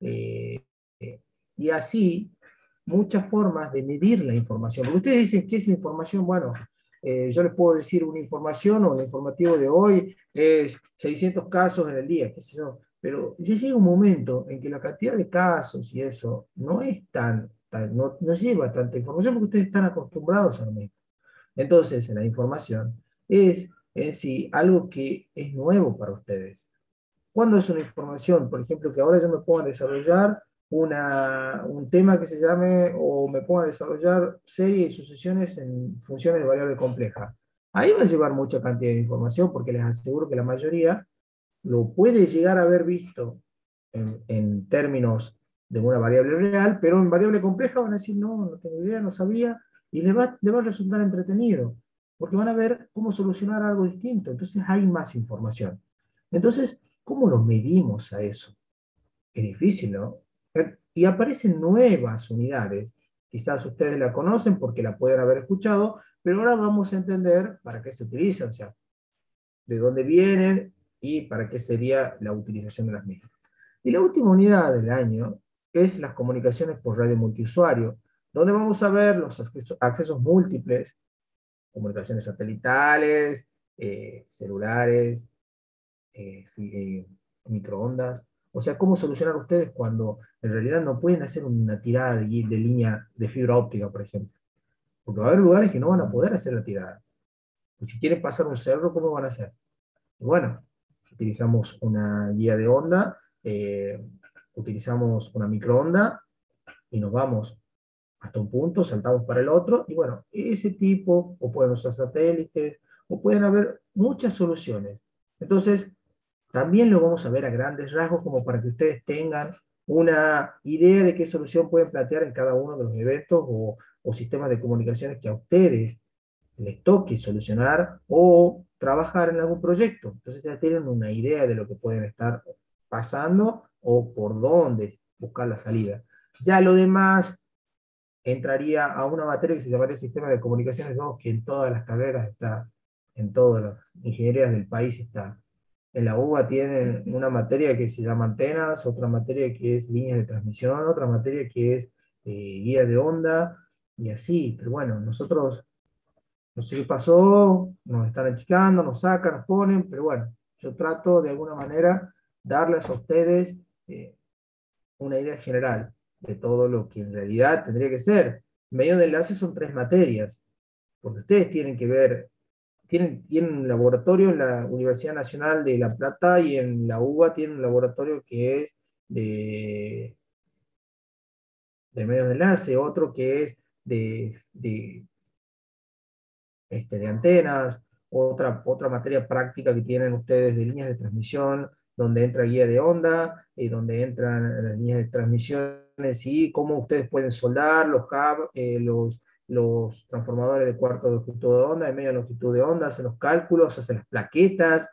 Eh, eh, y así, muchas formas de medir la información. Porque ustedes dicen, ¿qué es información? Bueno, yo les puedo decir una información o el informativo de hoy es 600 casos en el día, qué sé yo. Pero ya llega un momento en que la cantidad de casos y eso no es no lleva tanta información porque ustedes están acostumbrados a lo mismo. Entonces, la información es en sí algo que es nuevo para ustedes. ¿Cuándo es una información? Por ejemplo, que ahora yo me ponga a desarrollar un tema que se llame, o me ponga a desarrollar series y sucesiones en funciones de variable compleja. Ahí va a llevar mucha cantidad de información porque les aseguro que la mayoría lo puede llegar a haber visto en términos de una variable real, pero en variable compleja van a decir, no, no tengo idea, no sabía, y le va a resultar entretenido, porque van a ver cómo solucionar algo distinto. Entonces hay más información. Entonces, ¿cómo lo medimos a eso? Es difícil, ¿no? Y aparecen nuevas unidades. Quizás ustedes la conocen porque la pueden haber escuchado, pero ahora vamos a entender para qué se utilizan, o sea, de dónde vienen y para qué sería la utilización de las mismas. Y la última unidad del año es las comunicaciones por radio multiusuario, donde vamos a ver los accesos múltiples, comunicaciones satelitales, celulares, microondas. O sea, ¿cómo solucionar ustedes cuando en realidad no pueden hacer una tirada de línea de fibra óptica, por ejemplo? Porque va a haber lugares que no van a poder hacer la tirada. Y si quieren pasar un cerro, ¿cómo van a hacer? Y bueno, utilizamos una guía de onda, utilizamos una microonda y nos vamos hasta un punto, saltamos para el otro, y bueno, ese tipo, o pueden usar satélites, o pueden haber muchas soluciones. Entonces, también lo vamos a ver a grandes rasgos como para que ustedes tengan una idea de qué solución pueden plantear en cada uno de los eventos o sistemas de comunicaciones que a ustedes les toque solucionar o trabajar en algún proyecto. Entonces ya tienen una idea de lo que pueden estar pasando o por dónde buscar la salida. Ya lo demás entraría a una materia que se llamaría Sistema de Comunicaciones 2, que en todas las carreras está, en todas las ingenierías del país está. En la UBA tienen una materia que se llama antenas, otra materia que es líneas de transmisión, otra materia que es guía de onda, y así. Pero bueno, nosotros, no sé qué pasó, nos están achicando, nos sacan, nos ponen, pero bueno, yo trato de alguna manera darles a ustedes eh, una idea general de todo lo que en realidad tendría que ser. Medio de enlace son tres materias, porque ustedes tienen que ver, tienen un laboratorio en la Universidad Nacional de La Plata y en la UBA tienen un laboratorio que es de medios de enlace, otro que es de antenas, otra materia práctica que tienen ustedes de líneas de transmisión, donde entra guía de onda, y donde entran las líneas de transmisiones y cómo ustedes pueden soldar los transformadores de cuarto de longitud de onda, de media longitud de onda, hacen los cálculos, hacen las plaquetas,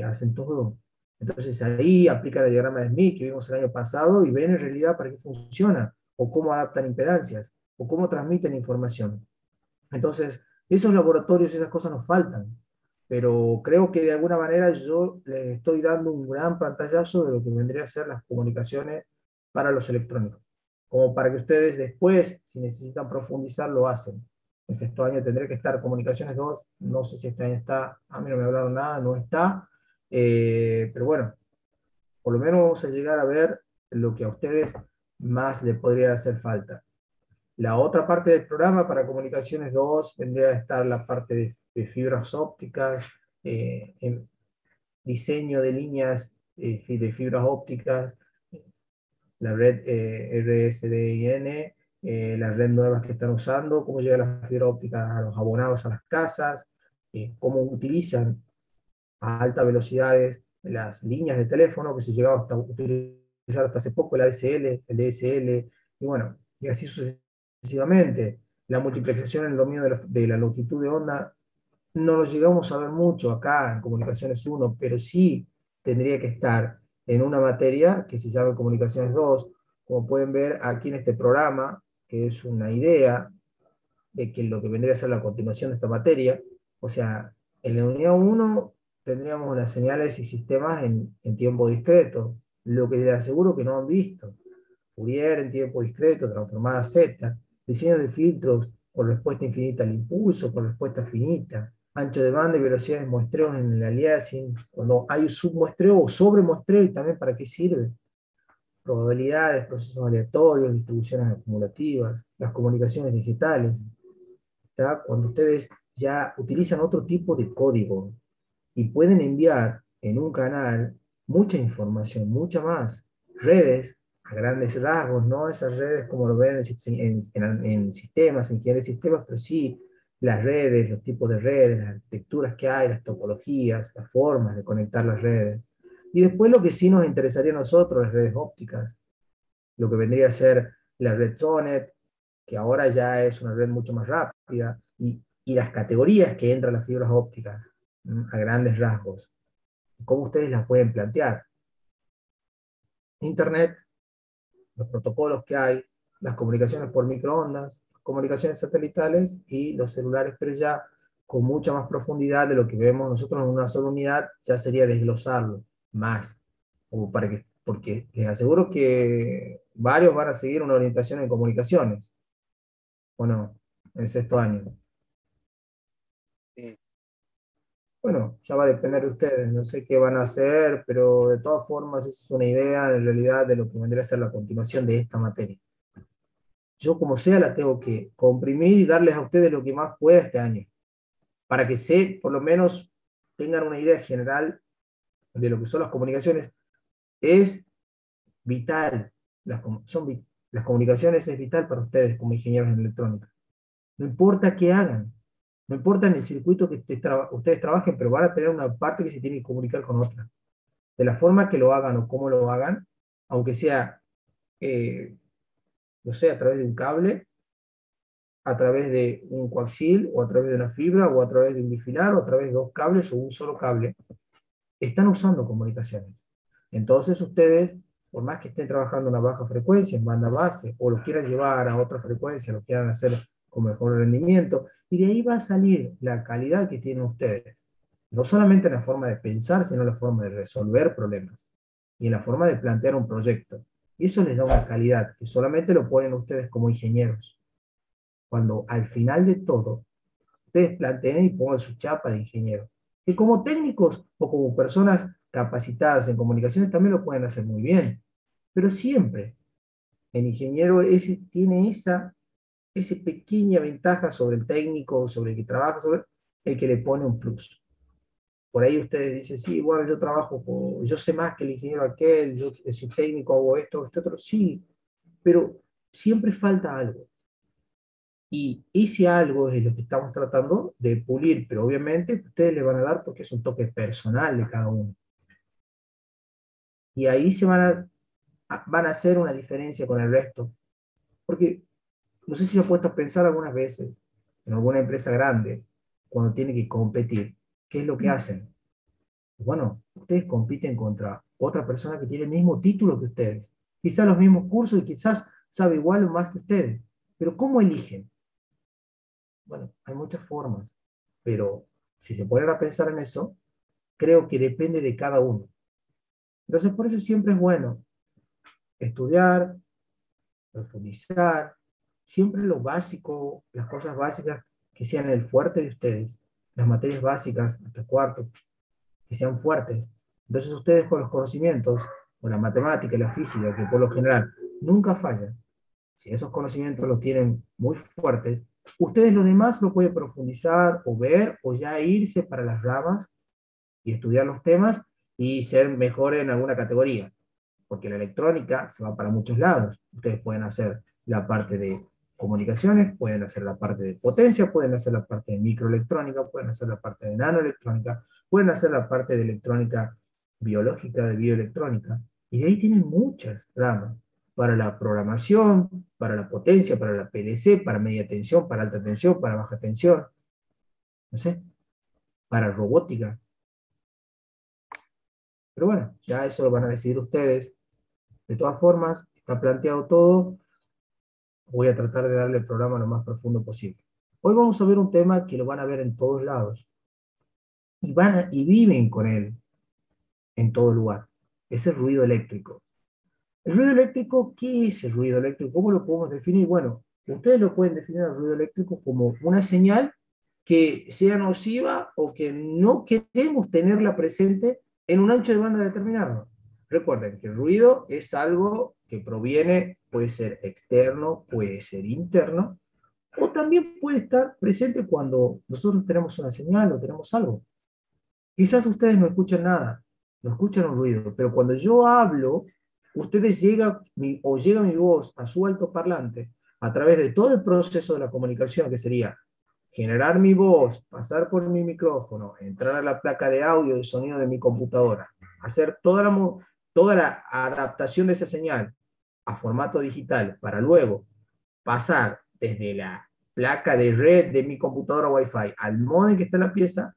hacen todo. Entonces ahí aplican el diagrama de Smith que vimos el año pasado y ven en realidad para qué funciona, o cómo adaptan impedancias, o cómo transmiten información. Entonces, esos laboratorios, esas cosas nos faltan, pero creo que de alguna manera yo les estoy dando un gran pantallazo de lo que vendría a ser las comunicaciones para los electrónicos, como para que ustedes después, si necesitan profundizar, lo hacen. En sexto año tendré que estar comunicaciones 2, no sé si este año está, a mí no me hablaron nada, no está, pero bueno, por lo menos vamos a llegar a ver lo que a ustedes más les podría hacer falta. La otra parte del programa para comunicaciones 2 vendría a estar la parte de fibras ópticas, en diseño de líneas de fibras ópticas, la red RSDIN, las redes nuevas que están usando, cómo llega la fibra óptica a los abonados a las casas, cómo utilizan a altas velocidades las líneas de teléfono que se llegaba hasta utilizar hasta hace poco, el ADSL, el DSL, y bueno, y así sucesivamente. La multiplexación en el dominio de la longitud de onda no lo llegamos a ver mucho acá en Comunicaciones 1, pero sí tendría que estar en una materia que se llama Comunicaciones 2, como pueden ver aquí en este programa, que es una idea de que lo que vendría a ser la continuación de esta materia. O sea, en la unidad 1 tendríamos las señales y sistemas en tiempo discreto, lo que les aseguro que no han visto. Fourier en tiempo discreto, transformada Z, diseño de filtros por respuesta infinita al impulso, por respuesta finita, ancho de banda y velocidad de muestreo en el aliasing, cuando hay submuestreo o sobremuestreo y también para qué sirve, probabilidades, procesos aleatorios, distribuciones acumulativas, las comunicaciones digitales, ¿tá? Cuando ustedes ya utilizan otro tipo de código y pueden enviar en un canal mucha información, mucha más, redes a grandes rasgos, no esas redes como lo ven en sistemas, en ingeniería de sistemas, pero sí las redes, los tipos de redes, las arquitecturas que hay, las topologías, las formas de conectar las redes. Y después lo que sí nos interesaría a nosotros, las redes ópticas, lo que vendría a ser la red SONET, que ahora ya es una red mucho más rápida, y las categorías que entran las fibras ópticas, a grandes rasgos. ¿Cómo ustedes las pueden plantear? Internet, los protocolos que hay, las comunicaciones por microondas, comunicaciones satelitales y los celulares, pero ya con mucha más profundidad de lo que vemos nosotros en una sola unidad, ya sería desglosarlo más, o para que, porque les aseguro que varios van a seguir una orientación en comunicaciones, ¿o no? En sexto año. Sí. Bueno, ya va a depender de ustedes, no sé qué van a hacer, pero de todas formas esa es una idea en realidad de lo que vendría a ser la continuación de esta materia. Yo como sea la tengo que comprimir y darles a ustedes lo que más pueda este año, para que por lo menos tengan una idea general de lo que son las comunicaciones. Es vital, las comunicaciones es vital para ustedes como ingenieros en electrónica. No importa qué hagan, no importa en el circuito que ustedes trabajen, pero van a tener una parte que se tiene que comunicar con otra. De la forma que lo hagan o cómo lo hagan, aunque sea, eh, no sé, a través de un cable, a través de un coaxil, o a través de una fibra, o a través de un bifilar, o a través de dos cables, o un solo cable, están usando comunicaciones. Entonces ustedes, por más que estén trabajando en una baja frecuencia, en banda base, o lo quieran llevar a otra frecuencia, lo quieran hacer con mejor rendimiento, y de ahí va a salir la calidad que tienen ustedes. No solamente en la forma de pensar, sino en la forma de resolver problemas, y en la forma de plantear un proyecto. Y eso les da una calidad que solamente lo ponen ustedes como ingenieros. Cuando al final de todo, ustedes planteen y pongan su chapa de ingeniero. Que como técnicos o como personas capacitadas en comunicaciones también lo pueden hacer muy bien. Pero siempre el ingeniero tiene esa pequeña ventaja sobre el técnico, sobre el que trabaja, sobre el que le pone un plus. Por ahí ustedes dicen, sí, bueno, yo sé más que el ingeniero aquel, yo soy técnico, hago esto, esto otro, sí, pero siempre falta algo. Y ese algo es lo que estamos tratando de pulir, pero obviamente ustedes le van a dar porque es un toque personal de cada uno. Y ahí van a hacer una diferencia con el resto. Porque no sé si lo he puesto a pensar algunas veces en alguna empresa grande, cuando tiene que competir, ¿qué es lo que hacen? Bueno, ustedes compiten contra otra persona que tiene el mismo título que ustedes, quizás los mismos cursos y quizás sabe igual o más que ustedes. Pero ¿cómo eligen? Bueno, hay muchas formas, pero si se ponen a pensar en eso, creo que depende de cada uno. Entonces, por eso siempre es bueno estudiar, profundizar, siempre lo básico, las cosas básicas que sean el fuerte de ustedes, las materias básicas hasta cuarto, que sean fuertes. Entonces, ustedes con los conocimientos, con la matemática y la física, que por lo general nunca fallan, si esos conocimientos los tienen muy fuertes, ustedes lo demás lo pueden profundizar o ver o ya irse para las ramas y estudiar los temas y ser mejor en alguna categoría, porque la electrónica se va para muchos lados. Ustedes pueden hacer la parte de comunicaciones, pueden hacer la parte de potencia, pueden hacer la parte de microelectrónica, pueden hacer la parte de nanoelectrónica, pueden hacer la parte de electrónica biológica, de bioelectrónica, y de ahí tienen muchas ramas para la programación, para la potencia, para la PLC, para media tensión, para alta tensión, para baja tensión, no sé, para robótica. Pero bueno, ya eso lo van a decidir ustedes. De todas formas, está planteado todo. Voy a tratar de darle el programa lo más profundo posible. Hoy vamos a ver un tema que lo van a ver en todos lados. Y viven con él en todo lugar. Es el ruido eléctrico. El ruido eléctrico, ¿qué es el ruido eléctrico? ¿Cómo lo podemos definir? Bueno, ustedes lo pueden definir el ruido eléctrico como una señal que sea nociva o que no queremos tenerla presente en un ancho de banda determinado. Recuerden que el ruido es algo que proviene, puede ser externo, puede ser interno, o también puede estar presente cuando nosotros tenemos una señal o tenemos algo. Quizás ustedes no escuchan nada, no escuchan un ruido, pero cuando yo hablo, ustedes llega mi voz a su altoparlante a través de todo el proceso de la comunicación, que sería generar mi voz, pasar por mi micrófono, entrar a la placa de audio y sonido de mi computadora, hacer toda la adaptación de esa señal a formato digital para luego pasar desde la placa de red de mi computadora Wi-Fi al módem que está en la pieza.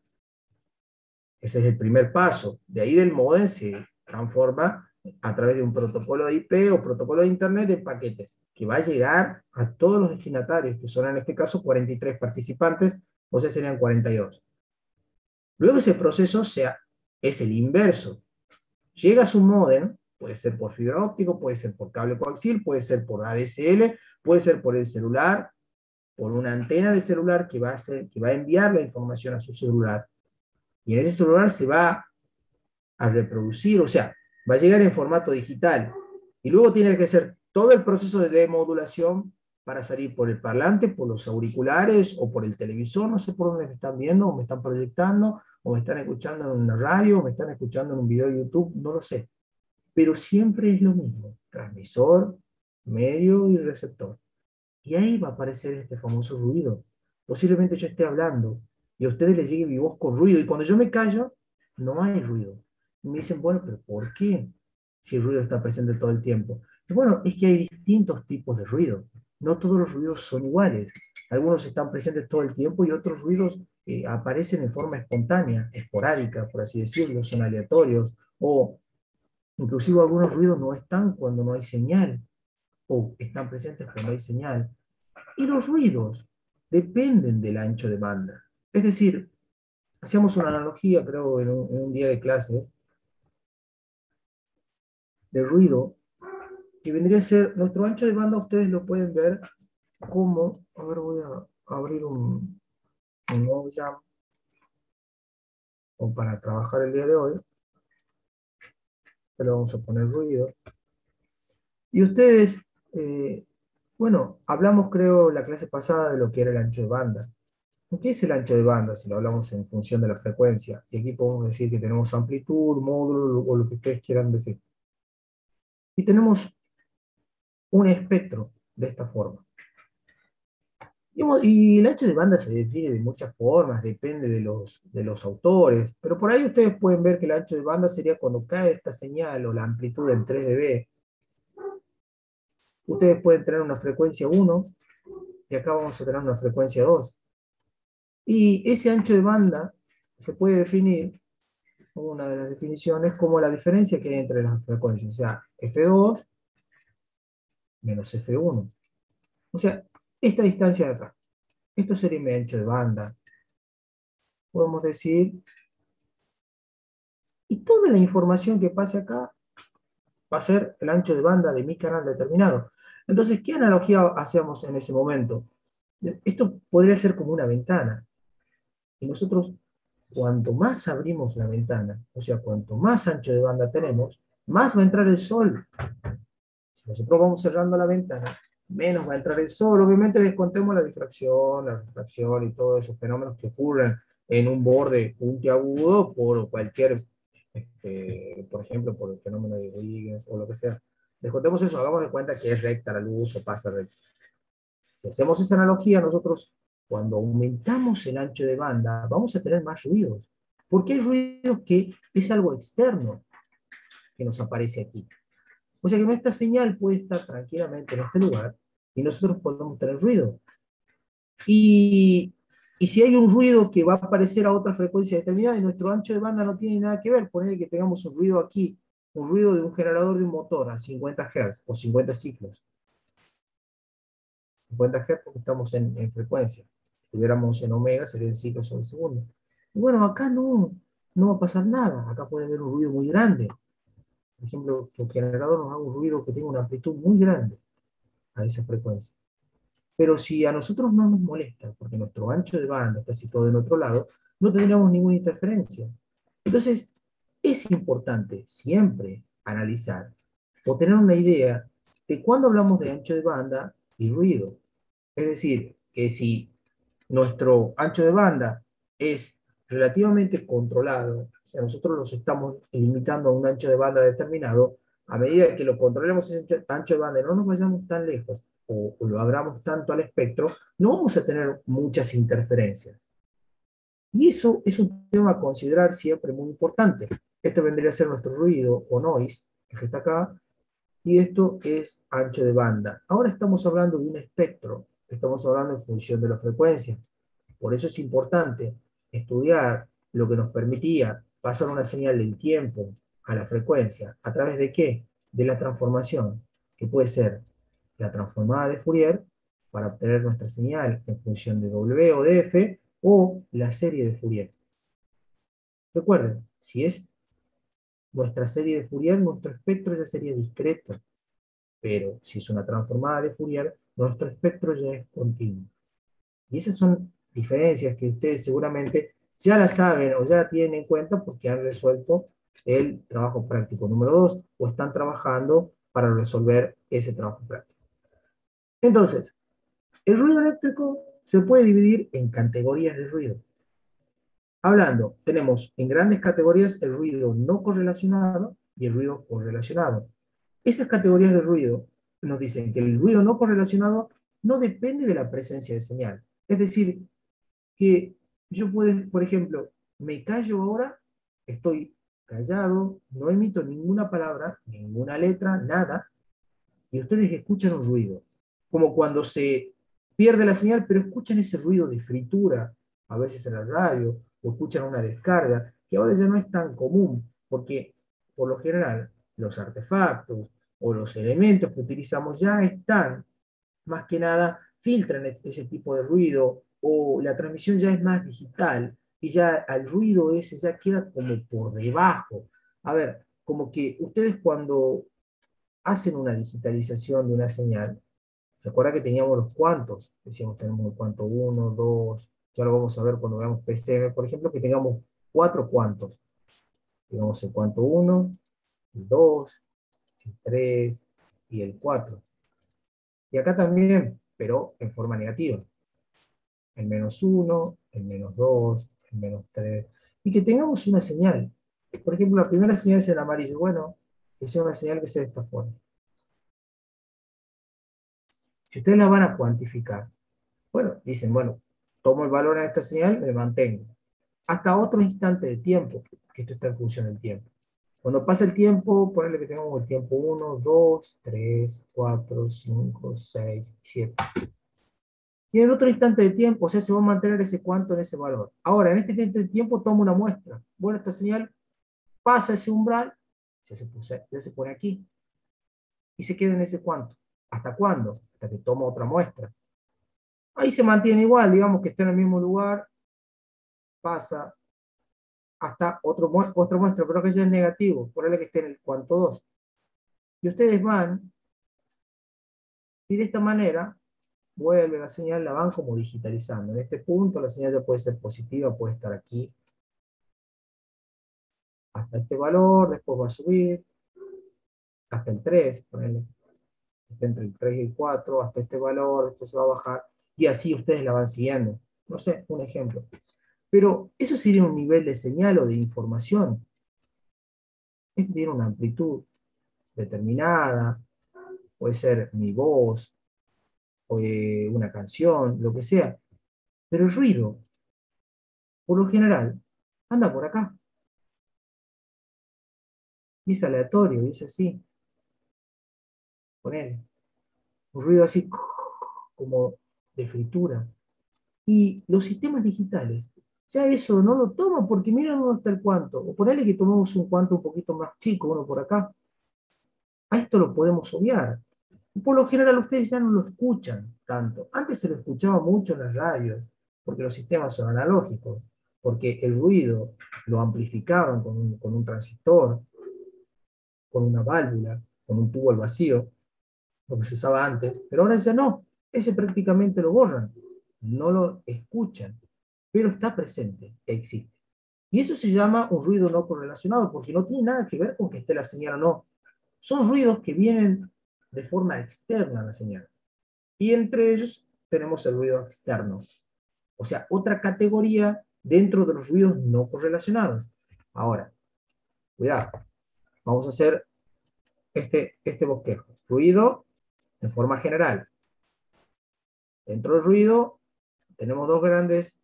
Ese es el primer paso. De ahí del módem se transforma a través de un protocolo de IP o protocolo de Internet de paquetes, que va a llegar a todos los destinatarios, que son en este caso 43 participantes, o sea, serían 42. Luego ese proceso es el inverso. Llega a su módem, puede ser por fibra óptica, puede ser por cable coaxial, puede ser por ADSL, puede ser por el celular, por una antena de celular que va a enviar la información a su celular. Y en ese celular se va a reproducir, o sea, va a llegar en formato digital. Y luego tiene que hacer todo el proceso de demodulación para salir por el parlante, por los auriculares o por el televisor, no sé por dónde me están viendo, o me están proyectando, o me están escuchando en una radio, o me están escuchando en un video de YouTube, no lo sé. Pero siempre es lo mismo, transmisor, medio y receptor. Y ahí va a aparecer este famoso ruido. Posiblemente yo esté hablando y a ustedes les llegue mi voz con ruido. Y cuando yo me callo, no hay ruido. Y me dicen, bueno, pero ¿por qué? Si el ruido está presente todo el tiempo. Y bueno, es que hay distintos tipos de ruido. No todos los ruidos son iguales. Algunos están presentes todo el tiempo y otros ruidos aparecen en forma espontánea, esporádica, por así decirlo, son aleatorios. O inclusive algunos ruidos no están cuando no hay señal o están presentes cuando hay señal. Y los ruidos dependen del ancho de banda. Es decir, hacíamos una analogía, creo, en un día de clase, de ruido, que vendría a ser nuestro ancho de banda. Ustedes lo pueden ver como, a ver, voy a abrir un nuevo jam o para trabajar el día de hoy, pero vamos a poner ruido. Y ustedes, eh, bueno, hablamos, creo, la clase pasada de lo que era el ancho de banda. ¿Qué es el ancho de banda si lo hablamos en función de la frecuencia? Y aquí podemos decir que tenemos amplitud, módulo o lo que ustedes quieran decir. Y tenemos un espectro de esta forma. Y el ancho de banda se define de muchas formas, depende de los autores, pero por ahí ustedes pueden ver que el ancho de banda sería cuando cae esta señal o la amplitud en 3 dB. Ustedes pueden tener una frecuencia 1 y acá vamos a tener una frecuencia 2. Y ese ancho de banda se puede definir, una de las definiciones, como la diferencia que hay entre las frecuencias, o sea, F2 menos F1. O sea, esta distancia de acá. Esto sería mi ancho de banda. Podemos decir, y toda la información que pase acá va a ser el ancho de banda de mi canal determinado. Entonces, ¿qué analogía hacemos en ese momento? Esto podría ser como una ventana. Y nosotros, cuanto más abrimos la ventana, o sea, cuanto más ancho de banda tenemos, más va a entrar el sol. Si nosotros vamos cerrando la ventana, menos va a entrar el sol. Obviamente descontemos la difracción, la refracción y todos esos fenómenos que ocurren en un borde puntiagudo por cualquier, por ejemplo, por el fenómeno de Huygens o lo que sea. Descontemos eso, hagamos de cuenta que es recta la luz o pasa recta. Si hacemos esa analogía, nosotros cuando aumentamos el ancho de banda vamos a tener más ruidos. Porque hay ruidos que es algo externo que nos aparece aquí. O sea que nuestra señal puede estar tranquilamente en este lugar y nosotros podemos tener ruido. Y, y si hay un ruido que va a aparecer a otra frecuencia determinada y nuestro ancho de banda no tiene nada que ver, poner que tengamos un ruido aquí, un ruido de un generador de un motor a 50 Hz o 50 ciclos. 50 Hz porque estamos en frecuencia. Si estuviéramos en omega serían ciclos sobre segundo. Y bueno, acá no va a pasar nada. Acá puede haber un ruido muy grande. Por ejemplo, que un generador nos haga un ruido que tenga una amplitud muy grande a esa frecuencia. Pero si a nosotros no nos molesta, porque nuestro ancho de banda está situado en otro lado, no tendríamos ninguna interferencia. Entonces, es importante siempre analizar o tener una idea de cuándo hablamos de ancho de banda y ruido. Es decir, que si nuestro ancho de banda es relativamente controlado, o sea, nosotros los estamos limitando a un ancho de banda determinado, a medida que lo controlemos ese ancho de banda y no nos vayamos tan lejos o lo abramos tanto al espectro, no vamos a tener muchas interferencias. Y eso es un tema a considerar siempre muy importante. Este vendría a ser nuestro ruido o noise, que está acá, y esto es ancho de banda. Ahora estamos hablando de un espectro, estamos hablando en función de la frecuencia. Por eso es importante estudiar lo que nos permitía pasar una señal del tiempo a la frecuencia. ¿A través de qué? De la transformación, que puede ser la transformada de Fourier para obtener nuestra señal en función de W o de F, o la serie de Fourier. Recuerden, si es nuestra serie de Fourier, nuestro espectro ya sería discreto, pero si es una transformada de Fourier, nuestro espectro ya es continuo. Y esas son diferencias que ustedes seguramente ya la saben o ya la tienen en cuenta porque han resuelto el trabajo práctico número 2 o están trabajando para resolver ese trabajo práctico. Entonces, el ruido eléctrico se puede dividir en categorías de ruido. Hablando, tenemos en grandes categorías el ruido no correlacionado y el ruido correlacionado. Esas categorías de ruido nos dicen que el ruido no correlacionado no depende de la presencia de señal. Es decir, que yo puedo, por ejemplo, me callo ahora, estoy callado, no emito ninguna palabra, ninguna letra, nada, y ustedes escuchan un ruido, como cuando se pierde la señal, pero escuchan ese ruido de fritura, a veces en la radio, o escuchan una descarga, que ahora ya no es tan común, porque por lo general los artefactos o los elementos que utilizamos ya están, más que nada, filtran ese tipo de ruido, o la transmisión ya es más digital, y ya al ruido ese ya queda como por debajo. A ver, como que ustedes cuando hacen una digitalización de una señal, ¿se acuerda que teníamos los cuantos? Decíamos, tenemos el cuanto uno 2 ya lo vamos a ver cuando veamos PCM, por ejemplo, que tengamos 4 cuantos. Tenemos el cuanto uno el 2 el 3 y el 4. Y acá también, pero en forma negativa. El menos uno el menos 2 el menos 3 y que tengamos una señal. Por ejemplo, la primera señal es el amarillo. Bueno, que sea una señal que sea de esta forma. Si ustedes la van a cuantificar, bueno, dicen, bueno, tomo el valor a esta señal, me mantengo. Hasta otro instante de tiempo, que esto está en función del tiempo. Cuando pasa el tiempo, ponerle que tengamos el tiempo uno 2 3 4 5 6 7 Y en otro instante de tiempo, o sea, se va a mantener ese cuanto en ese valor. Ahora, en este instante de tiempo, tomo una muestra. Bueno, esta señal pasa ese umbral, ya se pone aquí, y se queda en ese cuanto. ¿Hasta cuándo? Hasta que tomo otra muestra. Ahí se mantiene igual, digamos que está en el mismo lugar, pasa hasta otra muestra, pero que ya es negativo, por que esté en el cuanto 2. Y ustedes van, y de esta manera, vuelve la señal, la van como digitalizando. En este punto la señal ya puede ser positiva, puede estar aquí, hasta este valor, después va a subir, hasta el 3, ponele, está entre el 3 y el 4, hasta este valor, después se va a bajar, y así ustedes la van siguiendo. No sé, un ejemplo. Pero eso sería un nivel de señal o de información. Esto tiene una amplitud determinada, puede ser mi voz, o una canción, lo que sea. Pero el ruido, por lo general, anda por acá. Y es aleatorio, y es así. Ponele. Un ruido así como de fritura. Y los sistemas digitales, ya eso no lo toman porque miran dónde está el cuanto. O ponele que tomemos un cuanto un poquito más chico, uno por acá. A esto lo podemos obviar. Por lo general ustedes ya no lo escuchan tanto. Antes se lo escuchaba mucho en las radios, porque los sistemas son analógicos, porque el ruido lo amplificaban con un transistor, con una válvula, con un tubo al vacío, lo que se usaba antes, pero ahora ya no, ese prácticamente lo borran, no lo escuchan, pero está presente, existe. Y eso se llama un ruido no correlacionado, porque no tiene nada que ver con que esté la señal o no. Son ruidos que vienen de forma externa a la señal. Y entre ellos tenemos el ruido externo. O sea, otra categoría dentro de los ruidos no correlacionados. Ahora, cuidado, vamos a hacer este bosquejo. Ruido en forma general. Dentro del ruido tenemos dos grandes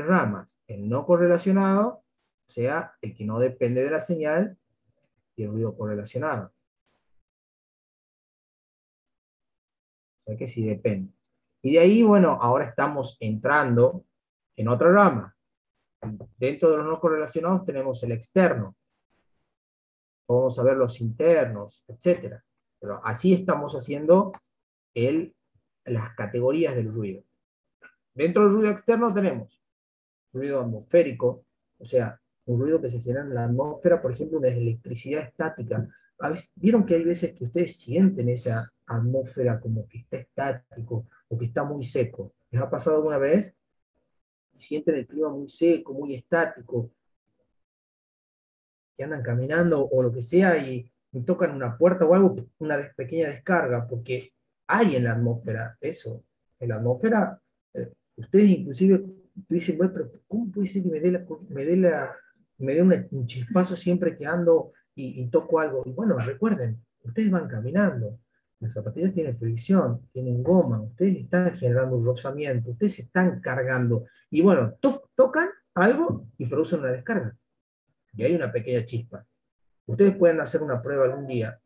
ramas. El no correlacionado, o sea, el que no depende de la señal, y el ruido correlacionado. O sea que sí depende. Y de ahí, bueno, ahora estamos entrando en otra rama. Dentro de los no correlacionados tenemos el externo. Vamos a ver los internos, etcétera. Pero así estamos haciendo las categorías del ruido. Dentro del ruido externo tenemos ruido atmosférico, o sea, un ruido que se genera en la atmósfera, por ejemplo, una electricidad estática. ¿Vieron que hay veces que ustedes sienten esa atmósfera como que está estático o que está muy seco? ¿Les ha pasado alguna vez? Sienten el clima muy seco, muy estático, que andan caminando o lo que sea y tocan una puerta o algo, una pequeña descarga, porque hay en la atmósfera eso. En la atmósfera, ustedes inclusive dicen, bueno, pero ¿cómo puede ser que me dé un chispazo siempre que ando y toco algo? Y bueno, recuerden, ustedes van caminando, las zapatillas tienen fricción, tienen goma, ustedes están generando un rozamiento, ustedes se están cargando, y bueno, tocan algo y producen una descarga y hay una pequeña chispa. Ustedes pueden hacer una prueba algún día,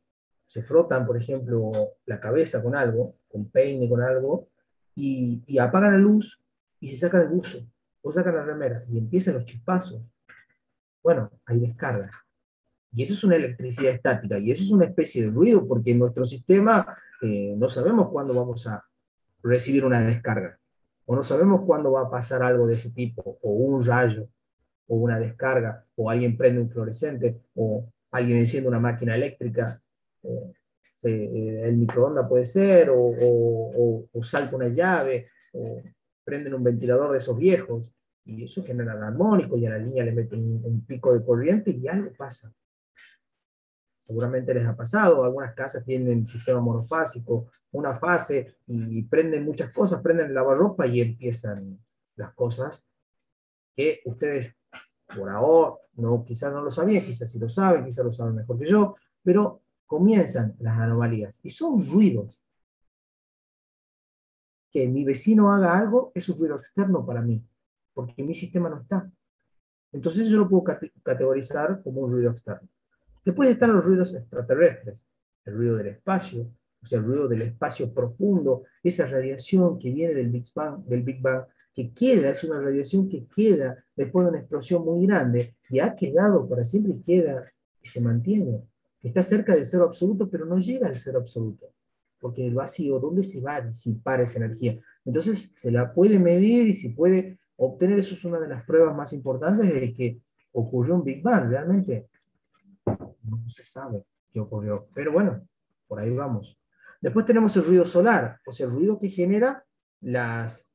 se frotan, por ejemplo, la cabeza con algo, con peine, con algo, y apagan la luz y se sacan el buzo, o sacan la remera, y empiezan los chispazos. Bueno, hay descargas. Y eso es una electricidad estática, y eso es una especie de ruido, porque en nuestro sistema no sabemos cuándo vamos a recibir una descarga, o no sabemos cuándo va a pasar algo de ese tipo, o un rayo, o una descarga, o alguien prende un fluorescente, o alguien enciende una máquina eléctrica, el microondas puede ser, o salta una llave, o prenden un ventilador de esos viejos, y eso genera armónico, y a la línea le meten un pico de corriente y algo pasa. Seguramente les ha pasado, algunas casas tienen sistema monofásico, una fase, y prenden muchas cosas, prenden el lavarropa y empiezan las cosas que ustedes por ahora, no, quizás no lo sabían, quizás sí lo saben, quizás lo saben mejor que yo, pero comienzan las anomalías y son ruidos. Que mi vecino haga algo es un ruido externo para mí, porque mi sistema no está. Entonces yo lo puedo categorizar como un ruido externo. Después están los ruidos extraterrestres, el ruido del espacio, o sea, el ruido del espacio profundo, esa radiación que viene del Big Bang, que queda, es una radiación que queda después de una explosión muy grande, y ha quedado para siempre y queda y se mantiene, que está cerca del cero absoluto, pero no llega al cero absoluto, porque en el vacío, ¿dónde se va a disipar esa energía? Entonces, se la puede medir y se puede obtener, eso es una de las pruebas más importantes de que ocurrió un Big Bang, realmente no se sabe qué ocurrió. Pero bueno, por ahí vamos. Después tenemos el ruido solar, o sea, el ruido que genera las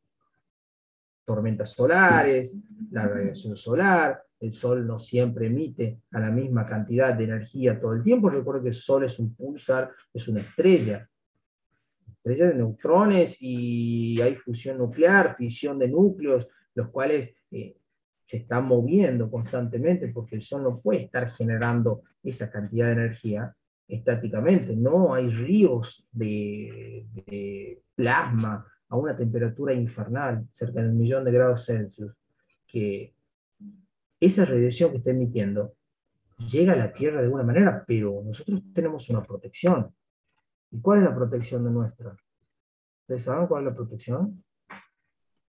tormentas solares, la radiación solar. El sol no siempre emite a la misma cantidad de energía todo el tiempo. Recuerdo que el sol es un pulsar, es una estrella de neutrones, y hay fusión nuclear, fisión de núcleos, los cuales se están moviendo constantemente, porque el Sol no puede estar generando esa cantidad de energía estáticamente. No hay ríos de plasma a una temperatura infernal, cerca del 1.000.000 de grados Celsius, que esa radiación que está emitiendo llega a la Tierra de alguna manera, pero nosotros tenemos una protección. ¿Y cuál es la protección de nuestra? ¿Ustedes saben cuál es la protección?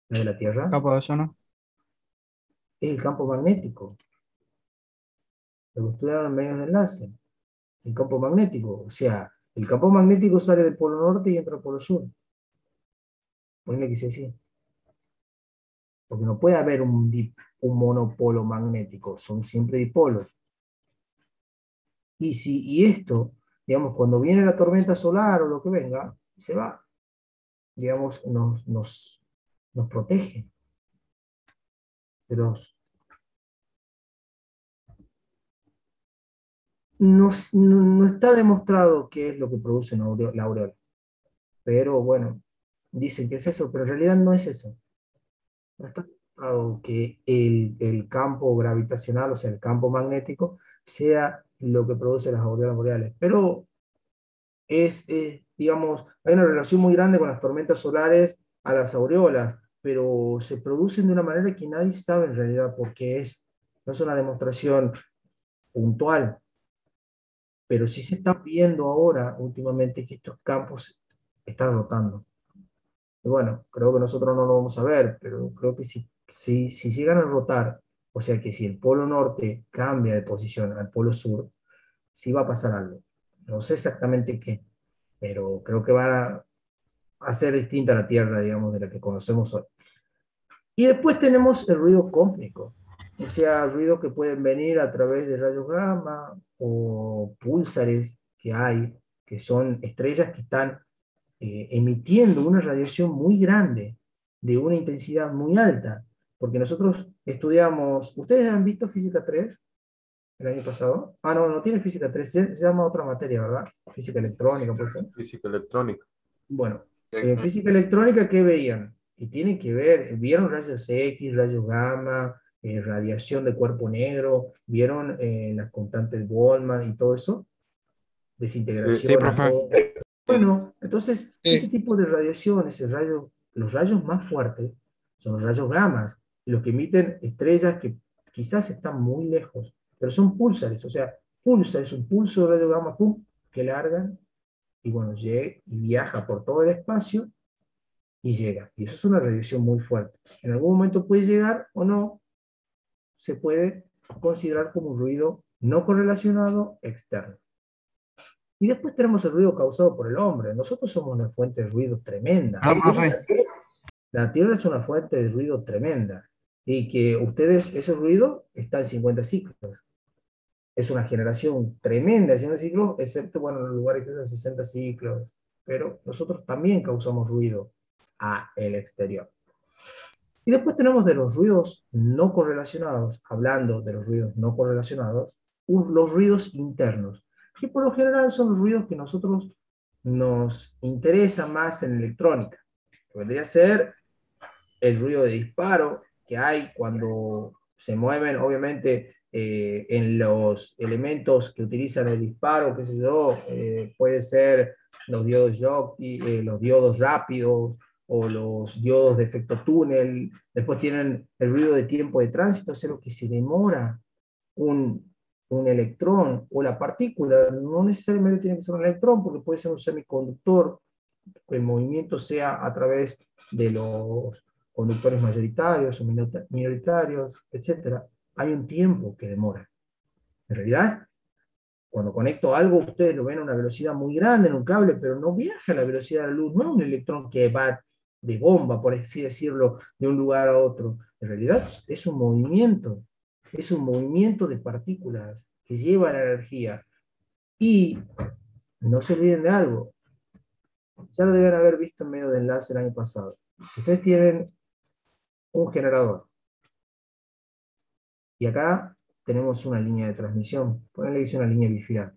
La de la Tierra. Capa de ozono. Es el campo magnético. Lo que estudiaron en medios de enlace. El campo magnético. O sea, el campo magnético sale del polo norte y entra al polo sur. Ponle que sea así. Porque no puede haber un monopolo magnético. Son siempre dipolos. Y esto, digamos, cuando viene la tormenta solar o lo que venga, se va, digamos, nos protege. Pero no está demostrado qué es lo que produce la aureola. Pero bueno, dicen que es eso, pero en realidad no es eso. No está demostrado que el campo gravitacional, o sea, el campo magnético, sea lo que produce las auroras boreales. Pero digamos, hay una relación muy grande con las tormentas solares a las aureolas, pero se producen de una manera que nadie sabe en realidad porque no es una demostración puntual, pero sí se está viendo ahora últimamente que estos campos están rotando. Y bueno, creo que nosotros no lo vamos a ver, pero creo que si llegan a rotar, o sea que si el polo norte cambia de posición al polo sur, sí va a pasar algo. No sé exactamente qué, pero creo que va a ser distinta la Tierra, digamos, de la que conocemos hoy. Y después tenemos el ruido cósmico, o sea, ruido que pueden venir a través de rayos gamma o púlsares que hay, que son estrellas que están emitiendo una radiación muy grande, de una intensidad muy alta, porque nosotros estudiamos, ¿ustedes han visto Física 3 el año pasado? Ah, no, no tiene Física 3, se llama otra materia, ¿verdad? Física electrónica, por ejemplo. Física electrónica. Bueno, en Ok. física electrónica, ¿qué veían? Y tienen que ver, vieron rayos X, rayos gamma, radiación de cuerpo negro, vieron las constantes Boltzmann y todo eso, Sí, Sí, desintegración y profe. todo. Bueno, entonces, ese Sí. tipo de radiación, los rayos más fuertes son los rayos gamas, los que emiten estrellas que quizás están muy lejos, pero son púlsares, o sea, pulsa es un pulso de rayo gamma, pum, que largan y bueno, llega y viaja por todo el espacio y llega. Y eso es una radiación muy fuerte. En algún momento puede llegar o no, se puede considerar como un ruido no correlacionado externo. Y después tenemos el ruido causado por el hombre. Nosotros somos una fuente de ruido tremenda. Hola, profe. La Tierra es una fuente de ruido tremenda. Y que ustedes, ese ruido está en 50 ciclos. Es una generación tremenda de 50 ciclos, excepto, bueno, en los lugares que usan 60 ciclos. Pero nosotros también causamos ruido a el exterior. Y después tenemos de los ruidos no correlacionados, hablando de los ruidos no correlacionados, los ruidos internos, que por lo general son los ruidos que nosotros nos interesan más en electrónica. Vendría a ser el ruido de disparo que hay cuando se mueven, obviamente, en los elementos que utilizan el disparo, qué sé yo, puede ser los diodos Schottky, los diodos rápidos o los diodos de efecto túnel. Después tienen el ruido de tiempo de tránsito, o sea, lo que se demora un, un electrón o la partícula. No necesariamente tiene que ser un electrón, porque puede ser un semiconductor, que el movimiento sea a través de los conductores mayoritarios o minoritarios, etcétera. Hay un tiempo que demora. En realidad, cuando conecto algo, ustedes lo ven a una velocidad muy grande en un cable, pero no viaja a la velocidad de la luz, no es un electrón que va de bomba, por así decirlo, de un lugar a otro. En realidad es un movimiento de partículas que lleva la energía. Y no se olviden de algo, ya lo deben haber visto en medio de enlace el año pasado. Si ustedes tienen un generador y acá tenemos una línea de transmisión, ponle que es una línea bifilar.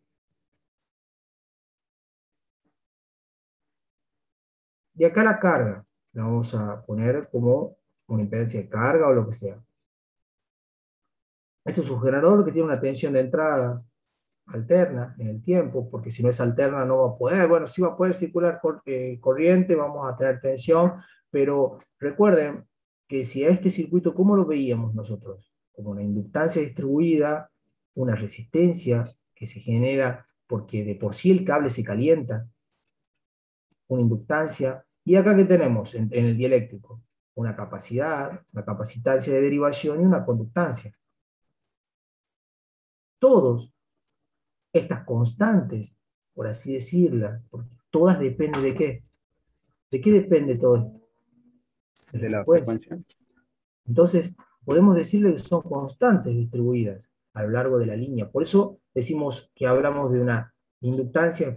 Y acá la carga, la vamos a poner como una impedancia de carga o lo que sea. Esto es un generador que tiene una tensión de entrada alterna en el tiempo, porque si no es alterna no va a poder, bueno, sí va a poder circular corriente, vamos a tener tensión, pero recuerden que si a este circuito, ¿cómo lo veíamos nosotros? Como una inductancia distribuida, una resistencia que se genera porque de por sí el cable se calienta, una inductancia, y acá que tenemos en el dieléctrico, una capacidad, una capacitancia de derivación y una conductancia. Todos estas constantes, por así decirla, porque todas dependen de qué. ¿De qué depende todo esto? De la De la frecuencia. frecuencia. Entonces, podemos decirle que son constantes distribuidas. a lo largo de la línea. Por eso decimos que hablamos de una inductancia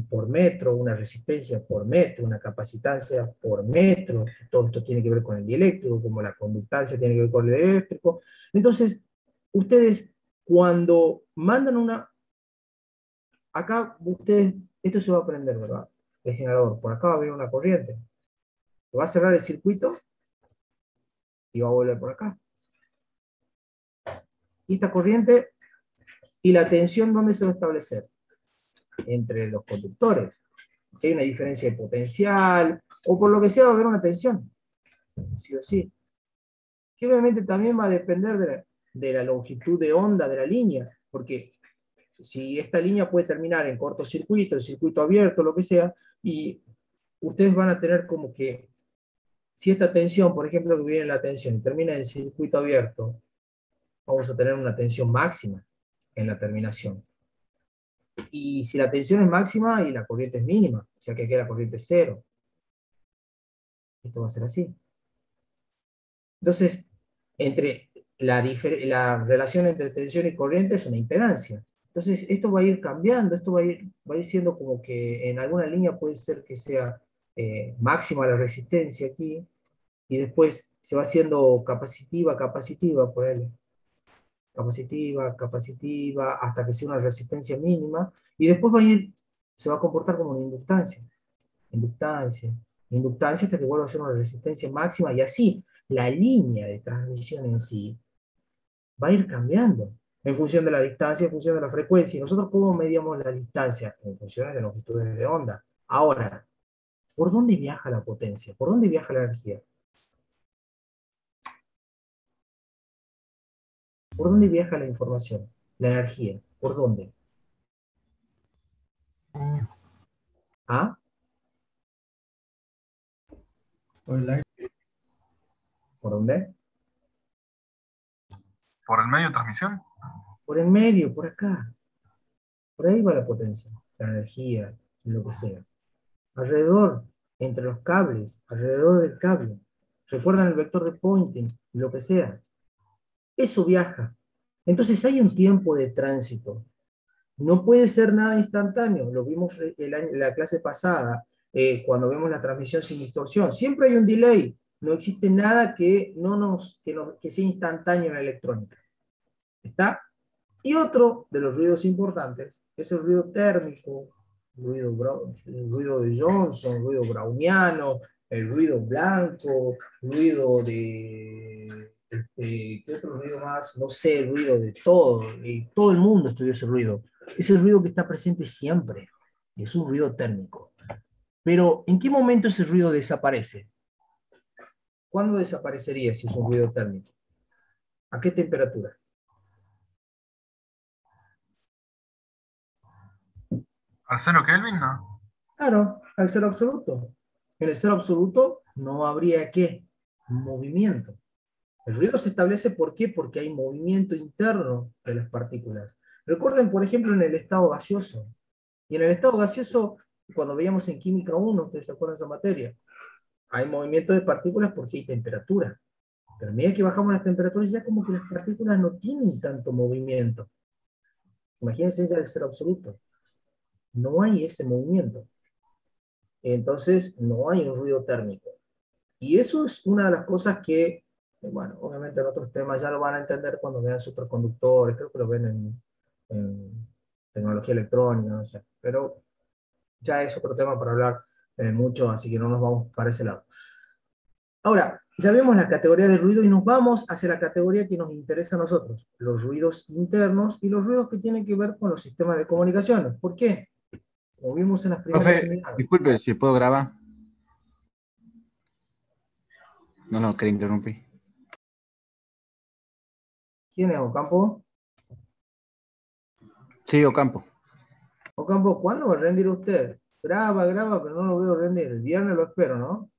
por metro, una resistencia por metro, una capacitancia por metro. Todo esto tiene que ver con el dieléctrico, como la conductancia tiene que ver con el eléctrico. Entonces, ustedes cuando mandan una... Acá ustedes, esto se va a prender, ¿verdad? El generador, por acá va a haber una corriente. Se va a cerrar el circuito y va a volver por acá. Y esta corriente y la tensión, ¿dónde se va a establecer? Entre los conductores. Hay una diferencia de potencial, o por lo que sea va a haber una tensión, sí o sí. Que obviamente también va a depender de la longitud de onda de la línea, porque si esta línea puede terminar en cortocircuito, en circuito abierto, lo que sea, y ustedes van a tener como que, si esta tensión, por ejemplo, que viene la tensión y termina en circuito abierto, vamos a tener una tensión máxima en la terminación. Y si la tensión es máxima y la corriente es mínima, o sea que aquí la corriente es cero, esto va a ser así. Entonces, entre la relación entre tensión y corriente es una impedancia. Entonces, esto va a ir cambiando, esto va a ir siendo como que en alguna línea puede ser que sea máxima la resistencia aquí, y después se va haciendo capacitiva, capacitiva, por él, capacitiva, capacitiva, hasta que sea una resistencia mínima, y después va a ir, se va a comportar como una inductancia, inductancia, inductancia hasta que vuelva a ser una resistencia máxima, y así la línea de transmisión en sí va a ir cambiando en función de la distancia, en función de la frecuencia. ¿Y nosotros cómo medíamos la distancia? En función de longitudes de onda. Ahora, ¿por dónde viaja la potencia? ¿Por dónde viaja la energía? ¿Por dónde viaja la información? La energía. ¿Por dónde? ¿Ah? Por el aire. ¿Por dónde? Por el medio de transmisión. Por el medio, por acá. Por ahí va la potencia, la energía, lo que sea. Alrededor, entre los cables, alrededor del cable. ¿Recuerdan el vector de Poynting? Lo que sea. Eso viaja. Entonces hay un tiempo de tránsito. No puede ser nada instantáneo. Lo vimos la clase pasada, cuando vemos la transmisión sin distorsión. Siempre hay un delay. No existe nada que sea instantáneo en la electrónica. ¿Está? Y otro de los ruidos importantes es el ruido térmico, el ruido de Johnson, el ruido browniano, el ruido blanco, ruido ¿qué otro ruido más? No sé, el ruido de todo. Y todo el mundo estudió ese ruido. Es el ruido que está presente siempre. Y es un ruido térmico. Pero, ¿en qué momento ese ruido desaparece? ¿Cuándo desaparecería si es un ruido térmico? ¿A qué temperatura? ¿Al 0 Kelvin? No. Claro, al cero absoluto. En el cero absoluto no habría ¿qué? Movimiento. El ruido se establece ¿por qué? Porque hay movimiento interno de las partículas. Recuerden, por ejemplo, en el estado gaseoso. Y en el estado gaseoso, cuando veíamos en química 1, ustedes se acuerdan de esa materia, hay movimiento de partículas porque hay temperatura. Pero a medida que bajamos las temperaturas, ya como que las partículas no tienen tanto movimiento. Imagínense ya el cero absoluto. No hay ese movimiento. Entonces, no hay un ruido térmico. Y eso es una de las cosas que, bueno, obviamente en otros temas ya lo van a entender cuando vean superconductores, creo que lo ven en tecnología electrónica, no sé. Pero ya es otro tema para hablar mucho, así que no nos vamos para ese lado. Ahora, ya vemos la categoría de ruido y nos vamos hacia la categoría que nos interesa a nosotros, los ruidos internos y los ruidos que tienen que ver con los sistemas de comunicaciones. ¿Por qué? Como vimos en las primeras Profe, unidades. disculpe si puedo grabar. No, quería interrumpir. ¿Quién es Ocampo? Sí, Ocampo. Ocampo, ¿cuándo va a rendir usted? Graba, graba, pero no lo veo rendir. El viernes lo espero, ¿no?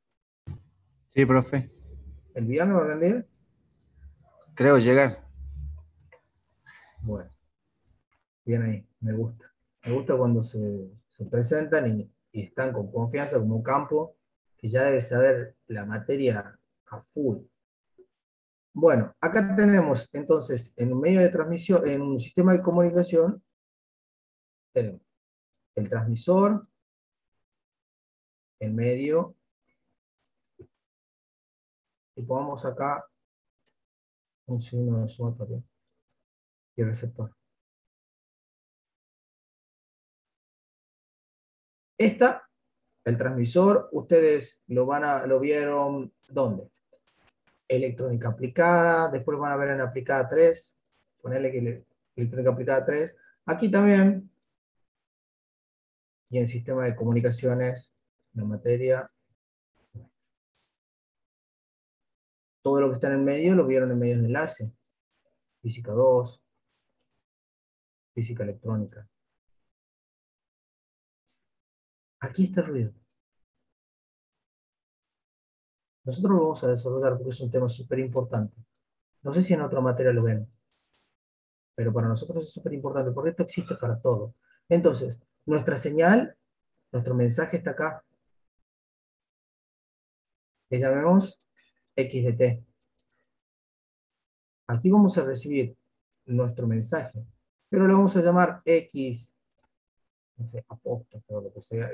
Sí, profe. ¿El viernes va a rendir? Creo llegar. Bueno, bien ahí, me gusta. Me gusta cuando se presentan y están con confianza como Ocampo, que ya debe saber la materia a full. Bueno, acá tenemos entonces en un medio de transmisión, en un sistema de comunicación, tenemos el transmisor, el medio, y pongamos acá un signo de sumatoria y el receptor. El transmisor, ustedes lo vieron, ¿dónde? Electrónica aplicada, después van a ver en aplicada 3, ponerle que electrónica aplicada 3, aquí también, y en sistema de comunicaciones, la materia, todo lo que está en el medio lo vieron en medios de enlace, física 2, física electrónica. Aquí está el ruido. Nosotros lo vamos a desarrollar porque es un tema súper importante. No sé si en otra materia lo ven, pero para nosotros es súper importante porque esto existe para todo. Entonces, nuestra señal, nuestro mensaje está acá. Le llamemos X de T. Aquí vamos a recibir nuestro mensaje, pero lo vamos a llamar X, no sé, apóstrofe o lo que sea.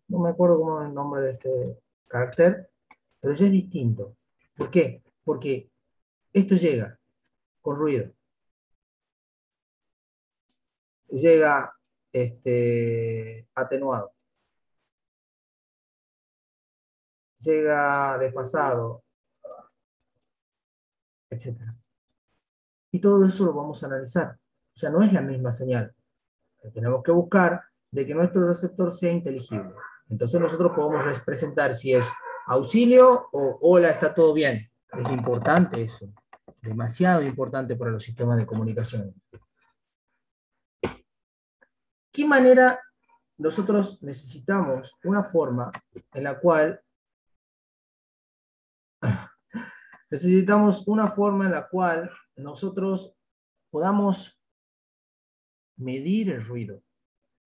No me acuerdo cómo es el nombre de este carácter, pero ya es distinto. ¿Por qué? Porque esto llega con ruido. Llega atenuado. Llega desfasado, etc. Y todo eso lo vamos a analizar. O sea, no es la misma señal. Tenemos que buscar de que nuestro receptor sea inteligible. Entonces nosotros podemos representar si es auxilio o hola, está todo bien. Es importante eso. Demasiado importante para los sistemas de comunicaciones. ¿Qué manera nosotros necesitamos una forma en la cual nosotros podamos medir el ruido?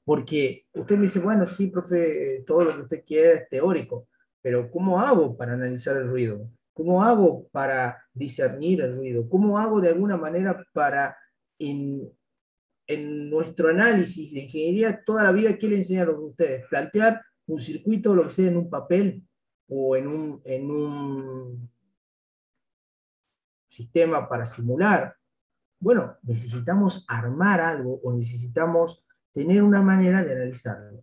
Porque usted me dice, bueno, sí, profe, todo lo que usted quiere es teórico, pero ¿cómo hago para analizar el ruido? ¿Cómo hago para discernir el ruido? ¿Cómo hago de alguna manera para, en nuestro análisis de ingeniería, toda la vida, qué le enseñaron a ustedes? Plantear un circuito, lo que sea, en un papel o en un sistema para simular. Bueno, necesitamos armar algo o necesitamos tener una manera de analizarlo.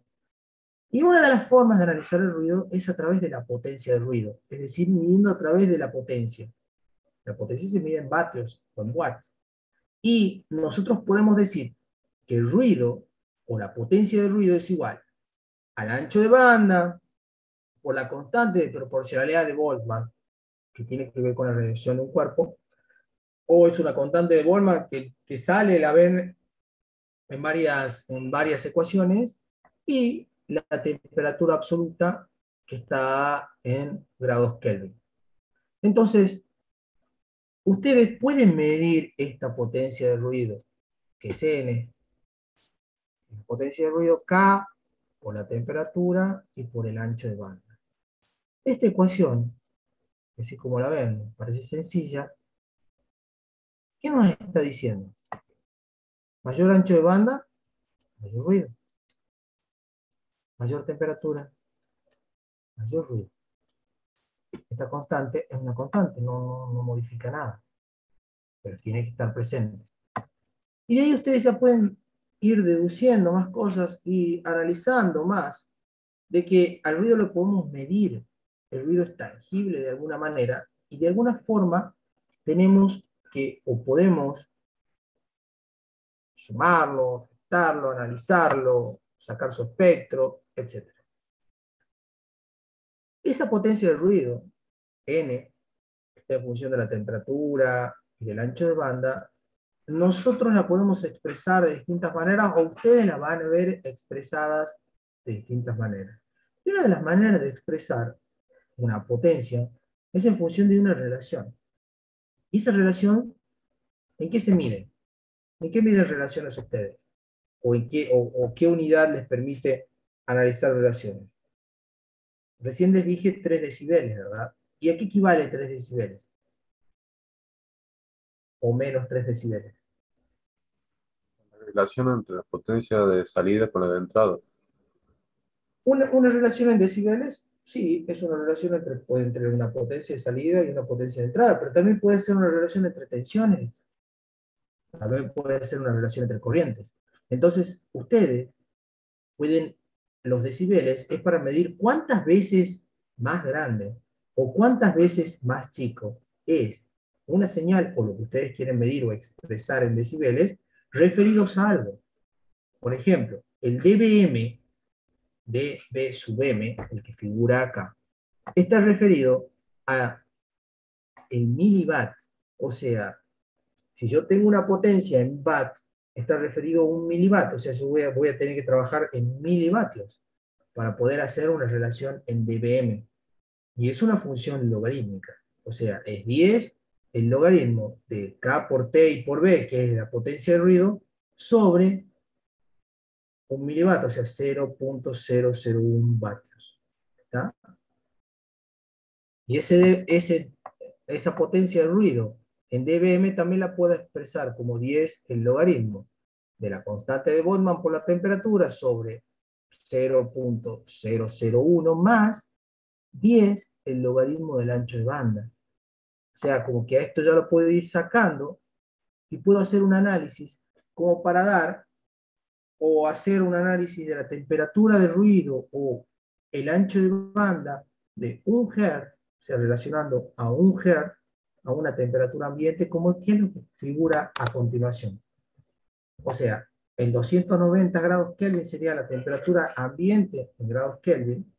Y una de las formas de analizar el ruido es a través de la potencia del ruido, es decir, midiendo a través de la potencia. La potencia se mide en vatios o en watts. Y nosotros podemos decir que el ruido o la potencia del ruido es igual al ancho de banda por la constante de proporcionalidad de Boltzmann, que tiene que ver con la radiación de un cuerpo, o es una constante de Boltzmann que sale, la ven en varias ecuaciones, y la temperatura absoluta que está en grados Kelvin. Entonces, ustedes pueden medir esta potencia de ruido, que es N, la potencia de ruido K, por la temperatura y por el ancho de banda. Esta ecuación, así como la ven, parece sencilla. ¿Qué nos está diciendo? Mayor ancho de banda, mayor ruido. Mayor temperatura, mayor ruido. Esta constante es una constante, no modifica nada, pero tiene que estar presente. Y de ahí ustedes ya pueden ir deduciendo más cosas y analizando más de que al ruido lo podemos medir. El ruido es tangible de alguna manera y de alguna forma tenemos que, o podemos sumarlo, restarlo, analizarlo, sacar su espectro, etc. Esa potencia del ruido, N, en función de la temperatura y del ancho de banda, nosotros la podemos expresar de distintas maneras o ustedes la van a ver expresadas de distintas maneras. Y una de las maneras de expresar una potencia es en función de una relación. ¿Y esa relación en qué se mide? ¿En qué miden relaciones ustedes? ¿O qué unidad les permite analizar relaciones? Recién les dije 3 decibeles, ¿verdad? ¿Y a qué equivale 3 decibeles? o menos 3 decibeles. La relación entre la potencia de salida con la de entrada. Una relación en decibeles, sí, es una relación entre una potencia de salida y una potencia de entrada, pero también puede ser una relación entre tensiones, también puede ser una relación entre corrientes. Entonces, ustedes pueden, los decibeles es para medir cuántas veces más grande o cuántas veces más chico es una señal o lo que ustedes quieren medir o expresar en decibeles referidos a algo. Por ejemplo, el dBm de B sub m, el que figura acá, está referido a el miliwatt. O sea, si yo tengo una potencia en watt, está referido a un miliwatt. O sea, yo voy a tener que trabajar en milivatios para poder hacer una relación en dBm. Y es una función logarítmica. O sea, es 10 el logaritmo de K por T y por B, que es la potencia de ruido, sobre un milivatio, o sea, 0.001 vatios. ¿Está? Y esa potencia de ruido en dBm también la puedo expresar como 10 el logaritmo de la constante de Boltzmann por la temperatura sobre 0.001 más 10 el logaritmo del ancho de banda. O sea, como que a esto ya lo puedo ir sacando y puedo hacer un análisis como para dar o hacer un análisis de la temperatura de ruido o el ancho de banda de 1 Hz, o sea, relacionando a 1 Hz a una temperatura ambiente, como es lo que figura a continuación. O sea, en 290 grados Kelvin sería la temperatura ambiente en grados Kelvin,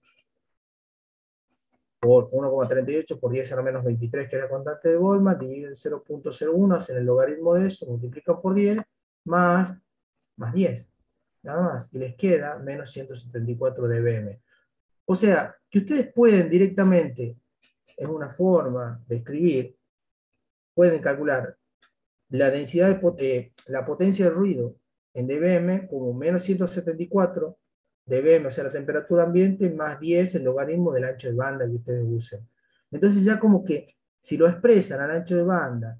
por 1,38 por 10 a la menos 23, que es la constante de Boltzmann, dividido en 0.01, hacen el logaritmo de eso, multiplican por 10, más 10. Nada más, y les queda menos 174 dBm. O sea, que ustedes pueden directamente, en una forma de escribir, pueden calcular la densidad la potencia de ruido en dBm como menos 174 dBm, o sea, la temperatura ambiente, más 10 el logaritmo del ancho de banda que ustedes usen. Entonces ya como que, si lo expresan al ancho de banda,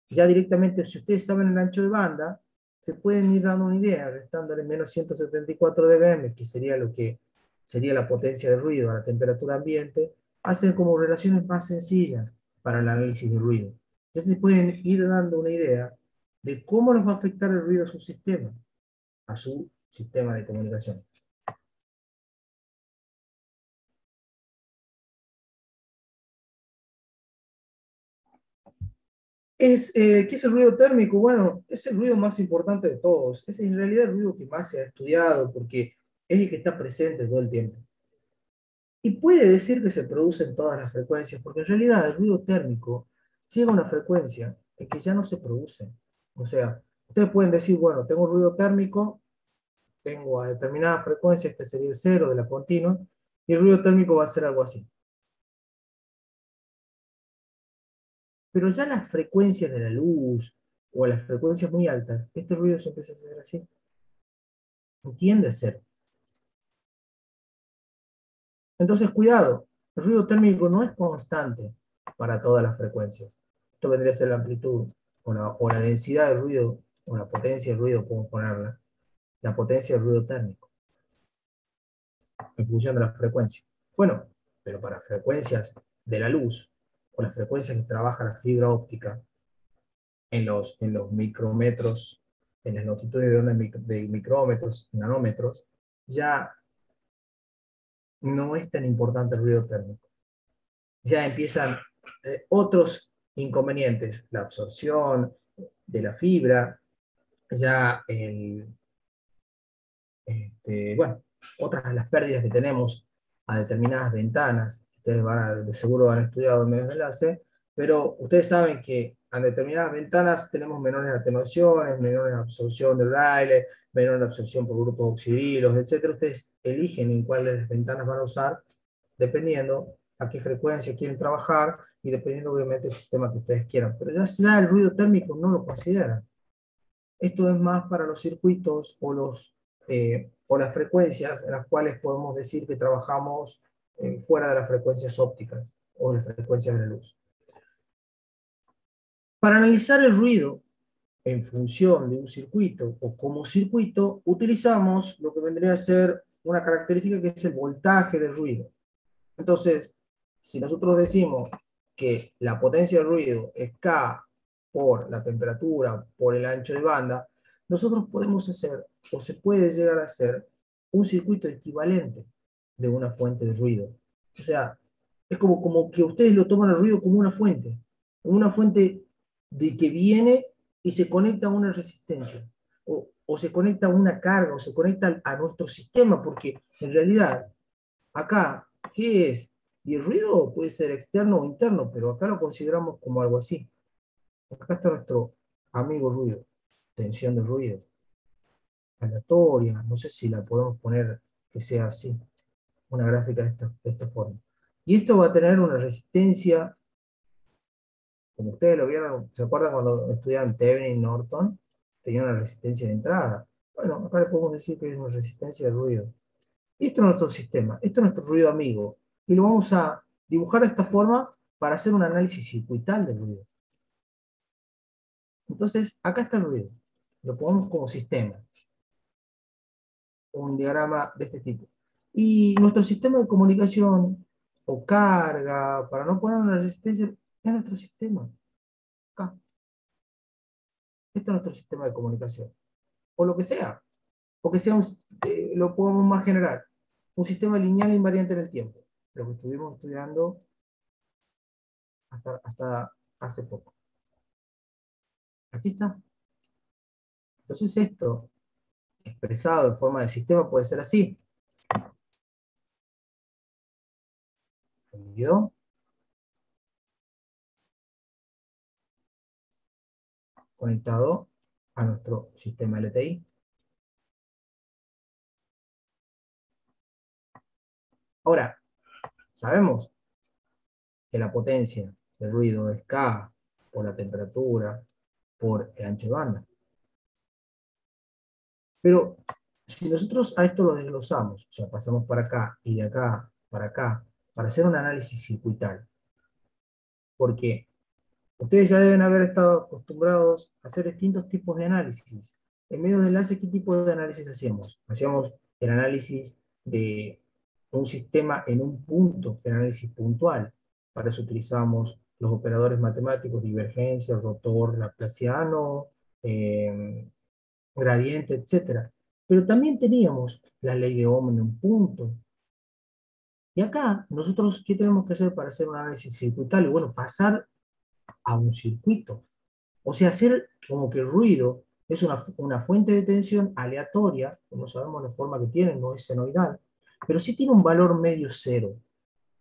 ya directamente, si ustedes saben el ancho de banda, se pueden ir dando una idea, restándole menos 174 dBm, que sería lo que sería la potencia de ruido a la temperatura ambiente, hacen como relaciones más sencillas para el análisis de ruido. Entonces se pueden ir dando una idea de cómo les va a afectar el ruido a su sistema de comunicación. ¿Qué es el ruido térmico? Bueno, es el ruido más importante de todos. Es en realidad el ruido que más se ha estudiado porque es el que está presente todo el tiempo. Y puede decir que se produce en todas las frecuencias, porque en realidad el ruido térmico llega a una frecuencia en que ya no se produce. O sea, ustedes pueden decir, bueno, tengo un ruido térmico, tengo a determinada frecuencia, este sería el cero de la continua, y el ruido térmico va a ser algo así. Pero ya las frecuencias de la luz, o las frecuencias muy altas, este ruido se empieza a hacer así. No tiende a ser. Entonces, cuidado, el ruido térmico no es constante para todas las frecuencias. Esto vendría a ser la amplitud, o la densidad del ruido, o la potencia del ruido, podemos ponerla. La potencia del ruido térmico, en función de la frecuencia. Bueno, pero para frecuencias de la luz, o las frecuencias que trabaja la fibra óptica, en los micrómetros, en las longitudes de onda de micrómetros, nanómetros, ya no es tan importante el ruido térmico. Ya empiezan otros inconvenientes, la absorción de la fibra, ya bueno, otras de las pérdidas que tenemos a determinadas ventanas. Ustedes de seguro han estudiado en medios de enlace, pero ustedes saben que a determinadas ventanas tenemos menores atenuaciones, menores absorción de Rayleigh, menor absorción por grupos oxidrilos, etc. Ustedes eligen en cuáles de las ventanas van a usar, dependiendo a qué frecuencia quieren trabajar y dependiendo obviamente del sistema que ustedes quieran. Pero ya el ruido térmico no lo consideran. Esto es más para los circuitos o las frecuencias en las cuales podemos decir que trabajamos fuera de las frecuencias ópticas o las frecuencias de la luz. Para analizar el ruido en función de un circuito o como circuito, utilizamos lo que vendría a ser una característica que es el voltaje del ruido. Entonces, si nosotros decimos que la potencia del ruido es K por la temperatura, por el ancho de banda, nosotros podemos hacer, o se puede llegar a hacer, un circuito equivalente de una fuente de ruido. O sea, es como que ustedes lo toman el ruido como una fuente de que viene y se conecta a una resistencia, o se conecta a una carga, o se conecta a nuestro sistema, porque en realidad, acá, ¿qué es? Y el ruido puede ser externo o interno, pero acá lo consideramos como algo así. Acá está nuestro amigo ruido, tensión de ruido, aleatoria, no sé si la podemos poner que sea así, una gráfica de esta forma. Y esto va a tener una resistencia, como ustedes lo vieron, ¿se acuerdan cuando estudiaban Thevenin y Norton? Tenía una resistencia de entrada. Bueno, acá le podemos decir que es una resistencia de ruido. Y esto es nuestro sistema, esto es nuestro ruido amigo. Y lo vamos a dibujar de esta forma para hacer un análisis circuital del ruido. Entonces, acá está el ruido. Lo ponemos como sistema. Un diagrama de este tipo. Y nuestro sistema de comunicación o carga, para no poner una resistencia, es nuestro sistema. Acá. Esto es nuestro sistema de comunicación. O lo que sea. O que sea lo podemos más general. Un sistema lineal invariante en el tiempo. Lo que estuvimos estudiando hasta hace poco. Aquí está. Entonces esto, expresado en forma de sistema, puede ser así. ¿Entendido? Conectado a nuestro sistema LTI. Ahora, sabemos que la potencia del ruido es K por la temperatura, por el ancho de banda. Pero si nosotros a esto lo desglosamos, o sea, pasamos para acá y de acá para acá, para hacer un análisis circuital, porque ustedes ya deben haber estado acostumbrados a hacer distintos tipos de análisis. En medios de enlace, ¿qué tipo de análisis hacíamos? Hacíamos el análisis de un sistema en un punto, el análisis puntual. Para eso utilizábamos los operadores matemáticos, divergencia, rotor, laplaciano, gradiente, etc. Pero también teníamos la ley de Ohm en un punto. Y acá, nosotros, ¿qué tenemos que hacer para hacer un análisis circuital? Y bueno, pasar a un circuito. O sea, hacer como que el ruido es una fuente de tensión aleatoria, no sabemos la forma que tiene, no es senoidal, pero sí tiene un valor medio cero,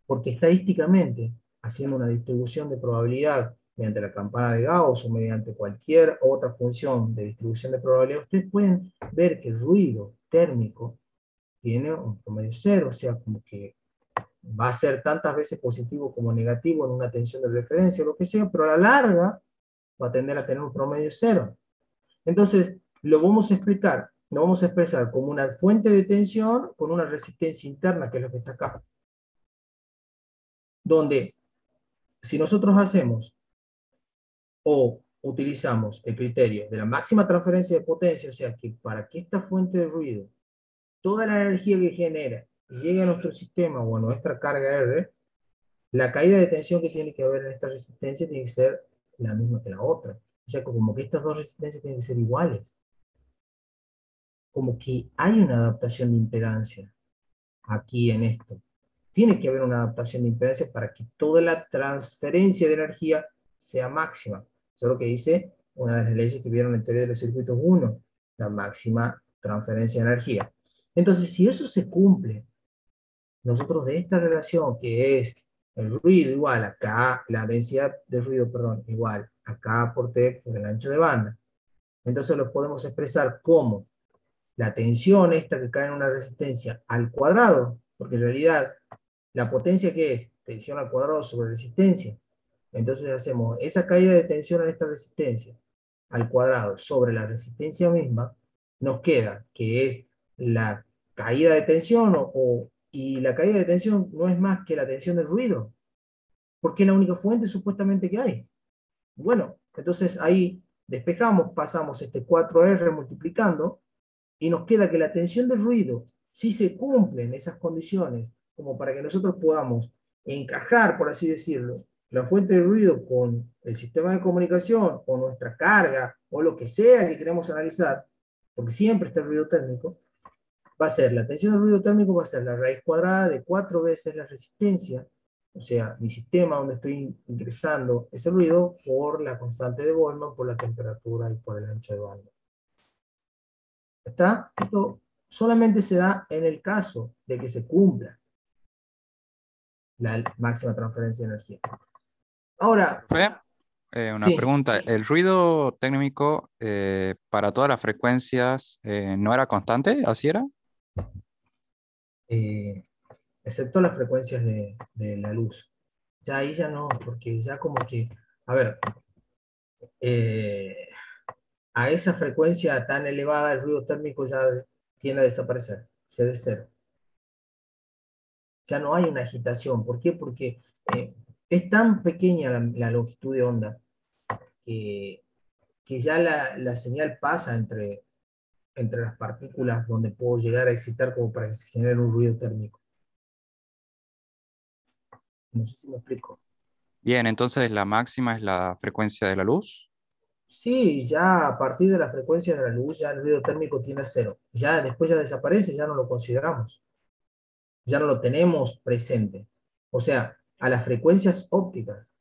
porque estadísticamente, haciendo una distribución de probabilidad mediante la campana de Gauss o mediante cualquier otra función de distribución de probabilidad, ustedes pueden ver que el ruido térmico tiene un promedio cero, o sea, como que va a ser tantas veces positivo como negativo en una tensión de referencia o lo que sea, pero a la larga va a tender a tener un promedio cero. Entonces, lo vamos a explicar, lo vamos a expresar como una fuente de tensión con una resistencia interna, que es lo que está acá. Donde, si nosotros hacemos o utilizamos el criterio de la máxima transferencia de potencia, o sea, que para que esta fuente de ruido, toda la energía que genera llegue a nuestro sistema o a nuestra carga R, la caída de tensión que tiene que haber en esta resistencia tiene que ser la misma que la otra. O sea, como que estas dos resistencias tienen que ser iguales. Como que hay una adaptación de impedancia aquí en esto. Tiene que haber una adaptación de impedancia para que toda la transferencia de energía sea máxima. Eso es lo que dice una de las leyes que vieron en teoría de los circuitos 1, la máxima transferencia de energía. Entonces, si eso se cumple, nosotros de esta relación que es el ruido igual a K, la densidad de ruido, perdón, igual a K por T por el ancho de banda, entonces lo podemos expresar como la tensión esta que cae en una resistencia al cuadrado, porque en realidad la potencia que es tensión al cuadrado sobre resistencia, entonces hacemos esa caída de tensión en esta resistencia al cuadrado sobre la resistencia misma, nos queda que es la caída de tensión y la caída de tensión no es más que la tensión del ruido, porque es la única fuente supuestamente que hay. Bueno, Entonces ahí despejamos, pasamos este 4R multiplicando, y nos queda que la tensión del ruido, si se cumplen esas condiciones, como para que nosotros podamos encajar, por así decirlo, la fuente de ruido con el sistema de comunicación, o nuestra carga, o lo que sea que queremos analizar, porque siempre está el ruido térmico, va a ser, la tensión del ruido térmico va a ser la raíz cuadrada de 4 veces la resistencia, o sea, mi sistema donde estoy ingresando ese ruido, por la constante de Boltzmann, por la temperatura y por el ancho de banda. ¿Está? Esto solamente se da en el caso de que se cumpla la máxima transferencia de energía. Ahora, Profe, una sí, pregunta. ¿El ruido técnico para todas las frecuencias no era constante? ¿Así era? eh, excepto las frecuencias de la luz. Ya ahí ya no, porque ya como que, a ver, eh, a esa frecuencia tan elevada el ruido térmico ya tiende a desaparecer, se de cero. Ya no hay una agitación. ¿Por qué? Porque es tan pequeña la longitud de onda que, que ya la señal pasa entre las partículas donde puedo llegar a excitar como para que se genere un ruido térmico. No sé si me explico. Bien, entonces la máxima es la frecuencia de la luz. Sí, ya a partir de la frecuencia de la luz, ya el ruido térmico tiene cero. Ya después ya desaparece, ya no lo consideramos. Ya no lo tenemos presente. O sea, a las frecuencias ópticas,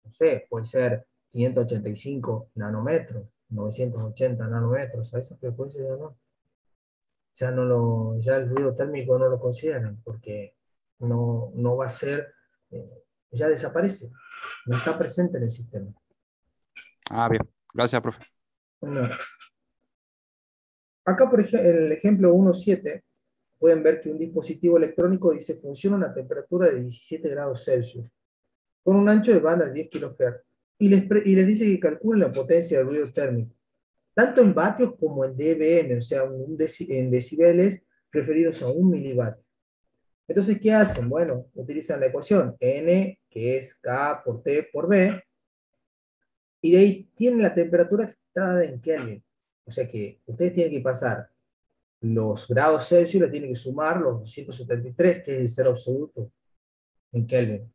no sé, puede ser 585 nanómetros, 980 nanómetros, a esa frecuencia ya el ruido térmico no lo consideran, porque no va a ser, ya desaparece, no está presente en el sistema. Ah, bien. Gracias, profe. No. Acá, por ejemplo, en el ejemplo 1.7, pueden ver que un dispositivo electrónico dice funciona a una temperatura de 17 grados Celsius, con un ancho de banda de 10 kHz, y les dice que calculen la potencia del ruido térmico, tanto en vatios como en dBm, o sea, en decibeles referidos a 1 milivatio. Entonces, ¿qué hacen? Bueno, utilizan la ecuación N, que es K por T por B, y de ahí tienen la temperatura que está dada en Kelvin. O sea que ustedes tienen que pasar los grados Celsius, le tienen que sumar los 273, que es el cero absoluto en Kelvin.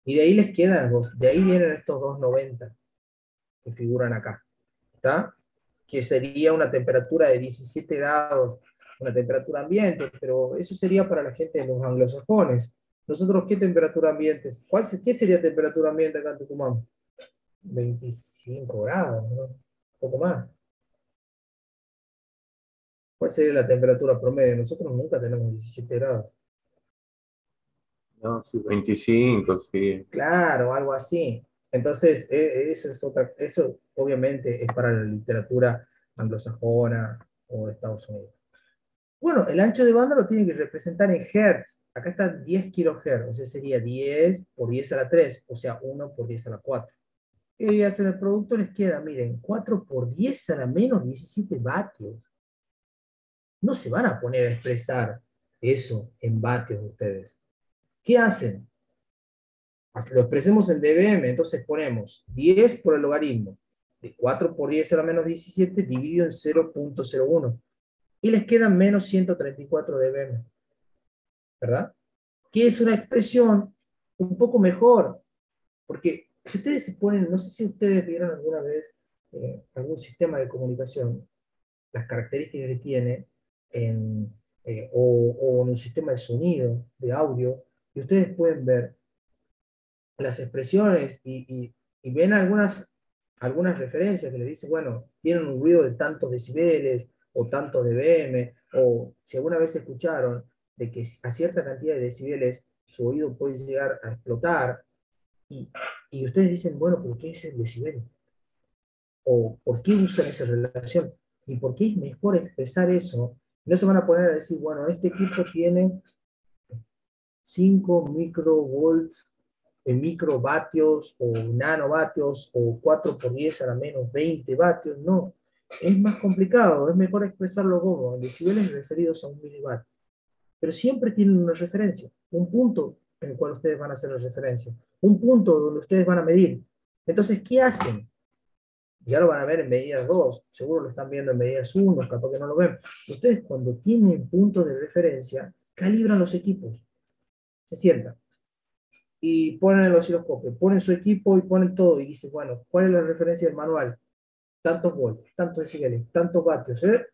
Y de ahí les quedan, de ahí vienen estos 290 que figuran acá. ¿Está? Que sería una temperatura de 17 grados, una temperatura ambiente, pero eso sería para la gente de los anglosajones. Nosotros, ¿qué temperatura ambiente? ¿Qué sería temperatura ambiente acá en Tucumán? 25 grados, ¿no? Un poco más. ¿Cuál sería la temperatura promedio? Nosotros nunca tenemos 17 grados. No, sí, 25, sí. Claro, algo así. Entonces, eso obviamente es para la literatura anglosajona o de Estados Unidos. Bueno, el ancho de banda lo tiene que representar en hertz. Acá está 10 kilohertz, o sea, sería 10 por 10 a la 3, o sea, 1 por 10 a la 4. Y hacen el producto, les queda, miren, 4 por 10 a la menos 17 vatios. No se van a poner a expresar eso en vatios ustedes. ¿Qué hacen? Lo expresemos en dBm, entonces ponemos 10 por el logaritmo de 4 por 10 a la menos 17 dividido en 0.01. Y les quedan menos 134 dBm. ¿Verdad? Que es una expresión un poco mejor, porque si ustedes se ponen, no sé si ustedes vieron alguna vez algún sistema de comunicación, las características que tiene o en un sistema de sonido, de audio, y ustedes pueden ver las expresiones y ven algunas referencias que le dicen, bueno, tienen un ruido de tantos decibeles o tantos dBm, o si alguna vez escucharon de que a cierta cantidad de decibeles su oído puede llegar a explotar, y, y ustedes dicen, bueno, ¿por qué es el decibel? ¿O por qué usan esa relación? ¿Y por qué es mejor expresar eso? No se van a poner a decir, bueno, este equipo tiene 5 microvolts en microvatios o nanovatios o 4 por 10 a la menos 20 vatios, no. Es más complicado, es mejor expresarlo como en decibeles referidos a 1 milivatio. Pero siempre tienen una referencia, un punto en el cual ustedes van a hacer la referencia, un punto donde ustedes van a medir. Entonces, ¿qué hacen? Ya lo van a ver en medidas 2, seguro lo están viendo en medidas 1, capaz que no lo ven. Ustedes cuando tienen puntos de referencia, calibran los equipos, se sientan y ponen el osciloscopio, ponen su equipo y ponen todo y dicen, bueno, ¿cuál es la referencia del manual? Tantos voltios, tantos decibeles, tantos vatios, ¿eh?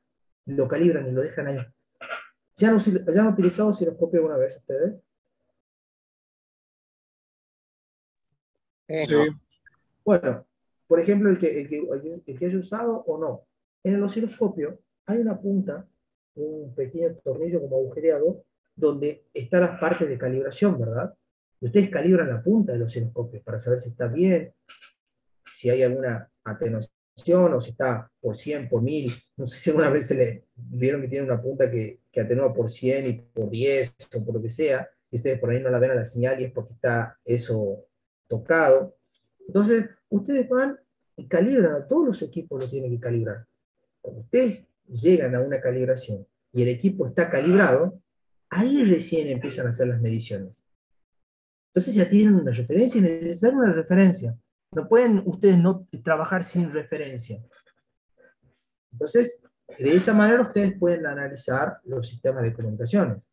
Lo calibran y lo dejan ahí. ¿Ya han utilizado osciloscopio alguna vez ustedes? Sí, No. Bueno, por ejemplo, el que haya usado o no. En el osciloscopio hay una punta, un pequeño tornillo como agujereado, donde están las partes de calibración, ¿verdad? Y ustedes calibran la punta del osciloscopio para saber si está bien, si hay alguna atenuación o si está por 100, por 1000. No sé si alguna vez se le vieron que tiene una punta que atenúa por 100 y por 10 o por lo que sea, y ustedes por ahí no la ven a la señal y es porque está eso tocado. Entonces, ustedes van y calibran, a todos los equipos lo tienen que calibrar. Cuando ustedes llegan a una calibración y el equipo está calibrado, ahí recién empiezan a hacer las mediciones. Entonces ya tienen una referencia, es necesaria una referencia. No pueden ustedes no trabajar sin referencia. Entonces, de esa manera ustedes pueden analizar los sistemas de comunicaciones.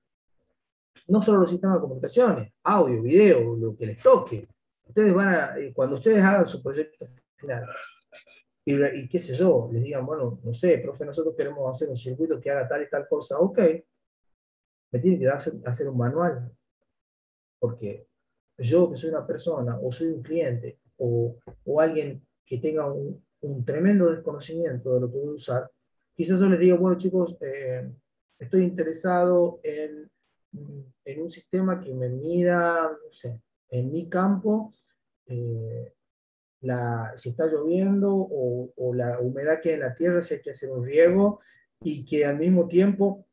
No solo los sistemas de comunicaciones, audio, video, lo que les toque. Ustedes van a, cuando ustedes hagan su proyecto final, y qué sé yo, les digan, bueno, no sé, profe, nosotros queremos hacer un circuito que haga tal y tal cosa, ok, me tienen que hacer un manual, porque yo que soy una persona, o soy un cliente, o alguien que tenga un tremendo desconocimiento de lo que voy a usar, quizás yo les diga, bueno chicos, estoy interesado en un sistema que me mida, no sé, en mi campo, eh, si está lloviendo o la humedad que hay en la tierra, si hay que hacer un riego, y que al mismo tiempo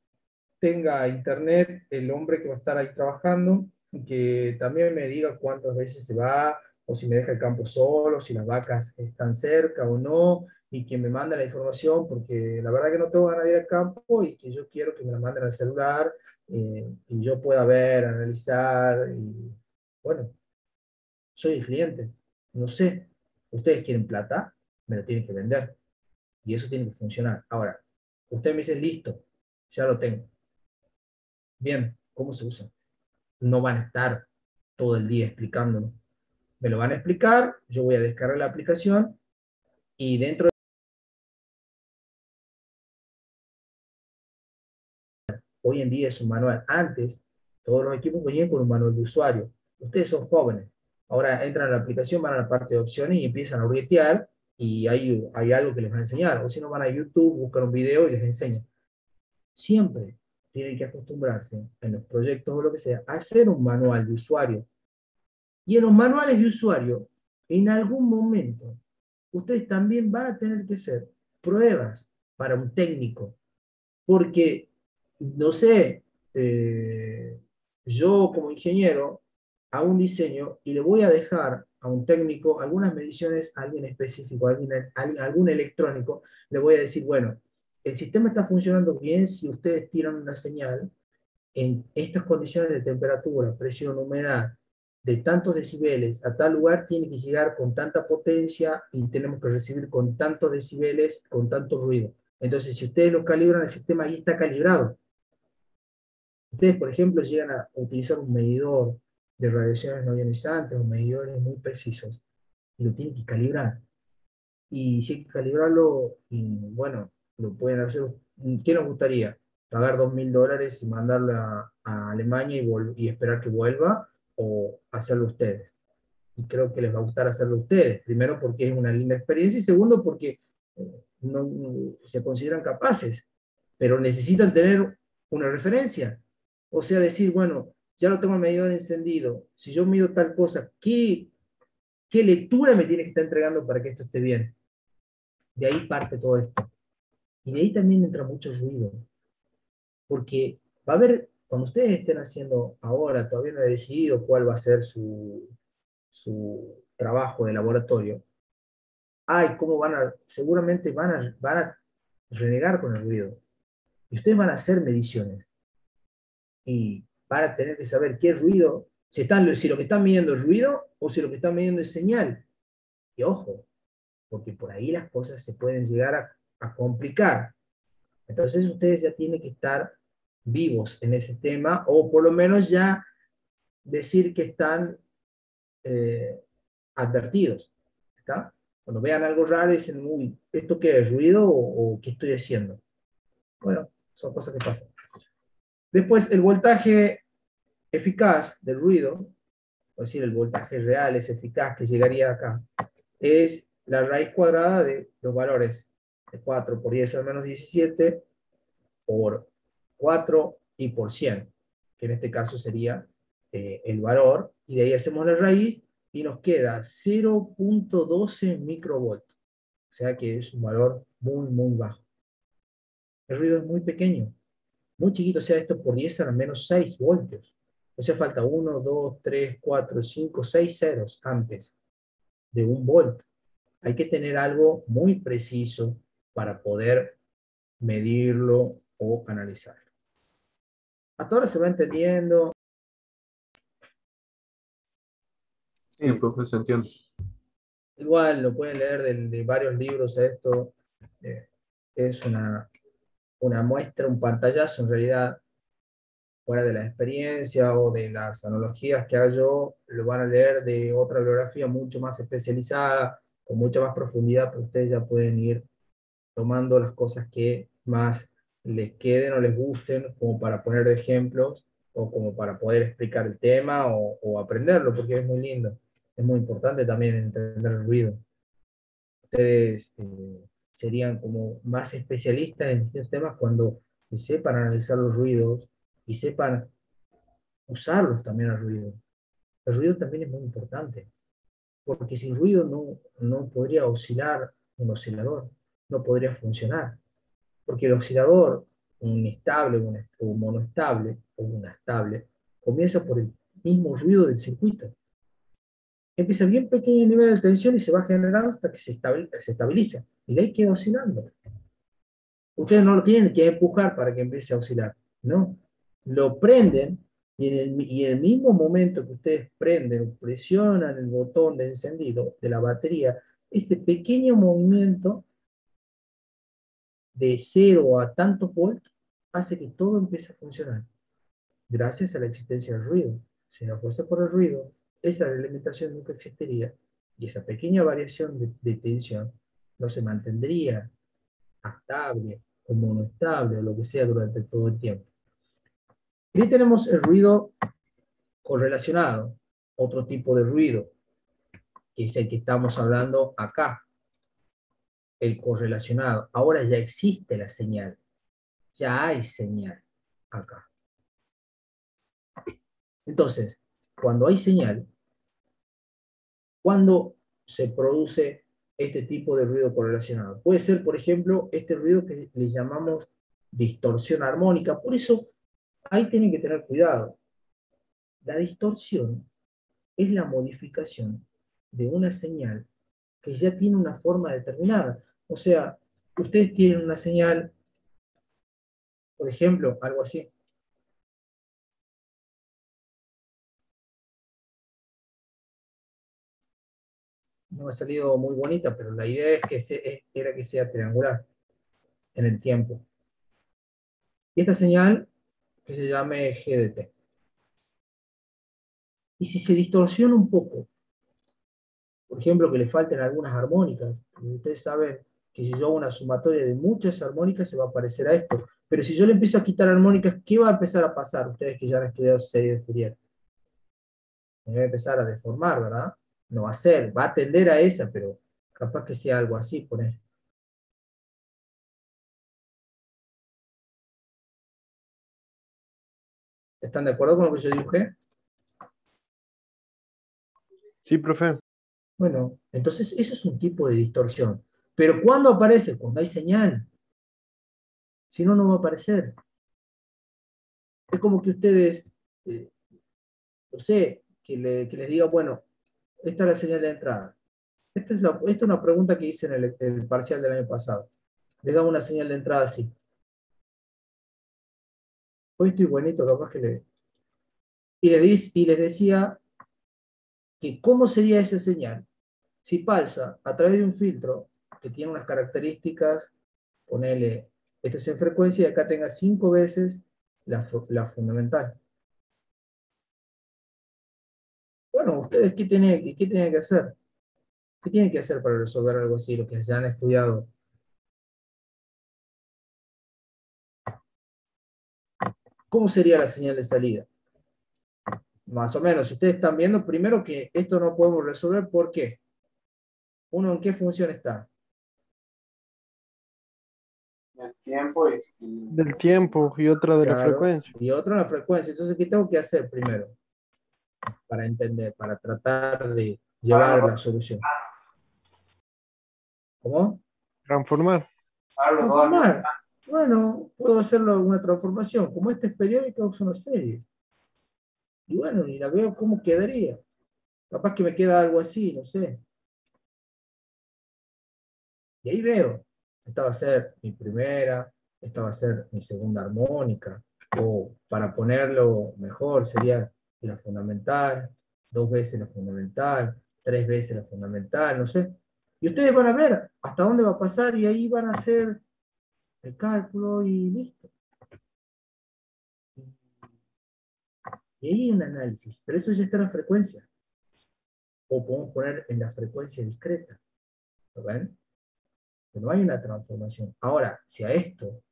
tenga internet el hombre que va a estar ahí trabajando, y que también me diga cuántas veces se va, o si me deja el campo solo, si las vacas están cerca o no, y que me manda la información, porque la verdad que no tengo ganas de ir al campo y que yo quiero que me la manden al celular, y yo pueda ver, analizar, y bueno, soy el cliente, no sé, ustedes quieren plata, me lo tienen que vender, y eso tiene que funcionar. Ahora, ustedes me dicen, listo, ya lo tengo. Bien, ¿cómo se usa? No van a estar todo el día explicándolo. Me lo van a explicar, yo voy a descargar la aplicación y dentro de... Hoy en día es un manual. Antes, todos los equipos venían con un manual de usuario. Ustedes son jóvenes. Ahora entran a la aplicación, van a la parte de opciones y empiezan a ruetear y hay algo que les va a enseñar. O si no, van a YouTube, buscan un video y les enseñan. Siempre tienen que acostumbrarse en los proyectos o lo que sea a hacer un manual de usuario. Y en los manuales de usuario, en algún momento, ustedes también van a tener que hacer pruebas para un técnico. Porque, no sé, yo como ingeniero hago un diseño y le voy a dejar a un técnico algunas mediciones, a alguien específico, algún electrónico, le voy a decir, bueno, el sistema está funcionando bien si ustedes tiran una señal en estas condiciones de temperatura, presión, humedad, de tantos decibeles a tal lugar, tiene que llegar con tanta potencia y tenemos que recibir con tantos decibeles, con tanto ruido. Entonces, si ustedes lo calibran, el sistema ahí está calibrado. Ustedes, por ejemplo, llegan a utilizar un medidor de radiaciones no ionizantes o medidores muy precisos y lo tienen que calibrar. Y si hay que calibrarlo, y bueno, lo pueden hacer. ¿Qué nos gustaría? ¿Pagar $2000 y mandarlo a Alemania y esperar que vuelva? ¿O hacerlo ustedes? Y creo que les va a gustar hacerlo ustedes. Primero porque es una linda experiencia y segundo porque se consideran capaces, pero necesitan tener una referencia. O sea, decir, bueno, ya lo tengo el medidor encendido. Si yo mido tal cosa, ¿qué lectura me tiene que estar entregando para que esto esté bien? De ahí parte todo esto. Y de ahí también entra mucho ruido. Porque va a haber, cuando ustedes estén haciendo ahora, todavía no he decidido cuál va a ser su trabajo de laboratorio, cómo seguramente van a renegar con el ruido. Y ustedes van a hacer mediciones. Y van a tener que saber qué ruido, si lo que están midiendo es ruido o si lo que están midiendo es señal. Y ojo, porque por ahí las cosas se pueden llegar a complicar. Entonces ustedes ya tienen que estar vivos en ese tema, o por lo menos ya decir que están advertidos. ¿Está? Cuando vean algo raro dicen, uy, ¿esto qué es? ¿Ruido o qué estoy haciendo? Bueno, son cosas que pasan. Después, el voltaje eficaz del ruido, es decir, el voltaje real es eficaz que llegaría acá, es la raíz cuadrada de los valores de 4 por 10 al menos 17 por 4 y por 100, que en este caso sería el valor, y de ahí hacemos la raíz y nos queda 0.12 microvolt, o sea que es un valor muy, muy bajo. El ruido es muy pequeño, muy chiquito, o sea, esto por 10 a la menos 6 voltios. O sea, falta 1, 2, 3, 4, 5, 6 ceros antes de 1 volt. Hay que tener algo muy preciso para poder medirlo o analizarlo. Hasta ahora se va entendiendo. Sí, profe, se entiende. Igual lo pueden leer de varios libros esto. Es una muestra, un pantallazo en realidad, fuera de la experiencia o de las analogías que hago yo, lo van a leer de otra bibliografía mucho más especializada, con mucha más profundidad, pero ustedes ya pueden ir tomando las cosas que más les queden o les gusten, como para poner de ejemplos, o como para poder explicar el tema o aprenderlo, porque es muy lindo. Es muy importante también entender el ruido. Ustedes serían como más especialistas en estos temas cuando sepan analizar los ruidos y sepan usarlos también al ruido. El ruido también es muy importante, porque sin ruido no podría oscilar un oscilador, no podría funcionar, porque el oscilador, un estable, un monoestable o una estable, comienza por el mismo ruido del circuito. Empieza bien pequeño el nivel de tensión y se va generando hasta que se estabiliza, y de ahí queda oscilando. Ustedes no lo tienen que empujar para que empiece a oscilar, ¿no? Lo prenden y en el mismo momento que ustedes prenden o presionan el botón de encendido de la batería, ese pequeño movimiento de 0 a tantos volts hace que todo empiece a funcionar, gracias a la existencia del ruido. Si no fuese por el ruido, esa reglamentación nunca existiría y esa pequeña variación de tensión no se mantendría estable o monoestable o lo que sea durante todo el tiempo. Y ahí tenemos el ruido correlacionado, otro tipo de ruido, que es el que estamos hablando acá, el correlacionado. Ahora ya existe la señal, ya hay señal acá. Entonces, cuando hay señal, ¿cuándo se produce este tipo de ruido correlacionado? Puede ser, por ejemplo, este ruido que le llamamos distorsión armónica. Por eso, ahí tienen que tener cuidado. La distorsión es la modificación de una señal que ya tiene una forma determinada. O sea, ustedes tienen una señal, por ejemplo, algo así. No ha salido muy bonita, pero la idea es era que sea triangular en el tiempo. Y esta señal que se llame GDT. Y si se distorsiona un poco, por ejemplo, que le falten algunas armónicas, ustedes saben que si yo hago una sumatoria de muchas armónicas se va a parecer a esto. Pero si yo le empiezo a quitar armónicas, ¿qué va a empezar a pasar? Ustedes que ya han estudiado serie de Fourier. Me va a empezar a deformar, ¿verdad? No va a ser, va a tender a esa, pero capaz que sea algo así, por ejemplo. ¿Están de acuerdo con lo que yo dibujé? Sí, profe. Bueno, entonces eso es un tipo de distorsión. Pero ¿cuándo aparece? Cuando hay señal. Si no, no va a aparecer. Es como que ustedes, no sé, que les diga, bueno, esta es la señal de entrada. Esta es una pregunta que hice en el parcial del año pasado. Le daba una señal de entrada así. Hoy estoy bonito, capaz que le... Y les decía que cómo sería esa señal Si pasa a través de un filtro que tiene unas características, ponele, este es en frecuencia y acá tenga 5 veces la fundamental. Bueno, ¿ustedes qué tienen que hacer? ¿Qué tienen que hacer para resolver algo así, lo que ya han estudiado? ¿Cómo sería la señal de salida? Más o menos, si ustedes están viendo, primero que esto no podemos resolver, ¿por qué? Uno, ¿en qué función está? El tiempo Del tiempo y otra de la Claro, frecuencia. y otro la frecuencia. Entonces, ¿qué tengo que hacer primero? Para entender, para tratar de llevar la solución. ¿Cómo? Transformar. Transformar. Bueno, puedo hacerlo una transformación. Como este es periódico, es una serie. Y bueno, y la veo cómo quedaría. Capaz que me queda algo así, no sé. Y ahí veo. Esta va a ser mi primera, esta va a ser mi segunda armónica. O para ponerlo mejor, sería la fundamental, 2 veces la fundamental, 3 veces la fundamental, no sé. Y ustedes van a ver hasta dónde va a pasar y ahí van a hacer el cálculo y listo. Y ahí hay un análisis, pero eso ya está en la frecuencia. O podemos poner en la frecuencia discreta. ¿Lo ven? Que no hay una transformación. Ahora, si esto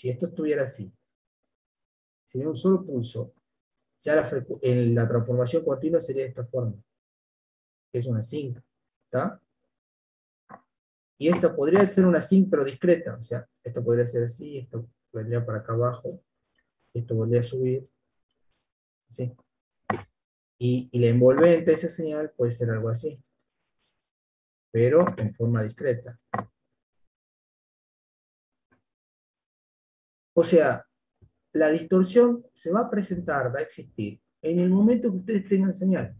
estuviera así, sería un solo pulso, ya la transformación continua sería de esta forma, que es una sinc, ¿está? Y esta podría ser una sinc pero discreta, o sea, esto podría ser así, esto vendría para acá abajo, esto volvería a subir, ¿sí? Y la envolvente de esa señal puede ser algo así, pero en forma discreta. O sea, la distorsión se va a presentar, va a existir, en el momento que ustedes tengan señal.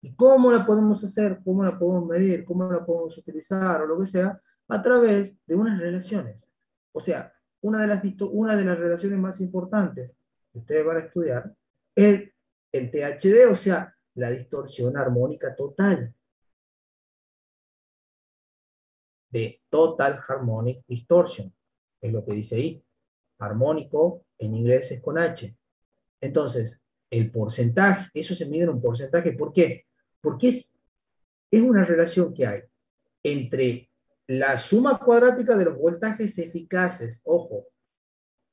¿Y cómo la podemos hacer? ¿Cómo la podemos medir? ¿Cómo la podemos utilizar? O lo que sea, a través de unas relaciones. O sea, una de las relaciones más importantes que ustedes van a estudiar es el THD, o sea, la distorsión armónica total. De Total Harmonic Distortion, es lo que dice ahí. Armónico en inglés es con H. Entonces, el porcentaje, eso se mide en un porcentaje. ¿Por qué? Porque es una relación que hay entre la suma cuadrática de los voltajes eficaces, ojo,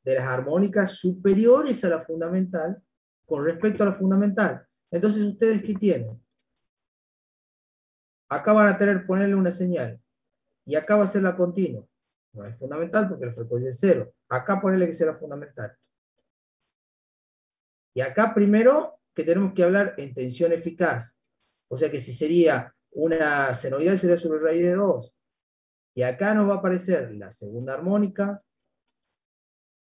de las armónicas superiores a la fundamental con respecto a la fundamental. Entonces, ¿ustedes qué tienen? Acá van a ponerle una señal y acá va a ser la continua. No es fundamental porque la frecuencia es 0. Acá ponerle que sea la fundamental. Y acá primero que tenemos que hablar en tensión eficaz. O sea que si sería una senoidal sería sobre raíz de 2. Y acá nos va a aparecer la segunda armónica,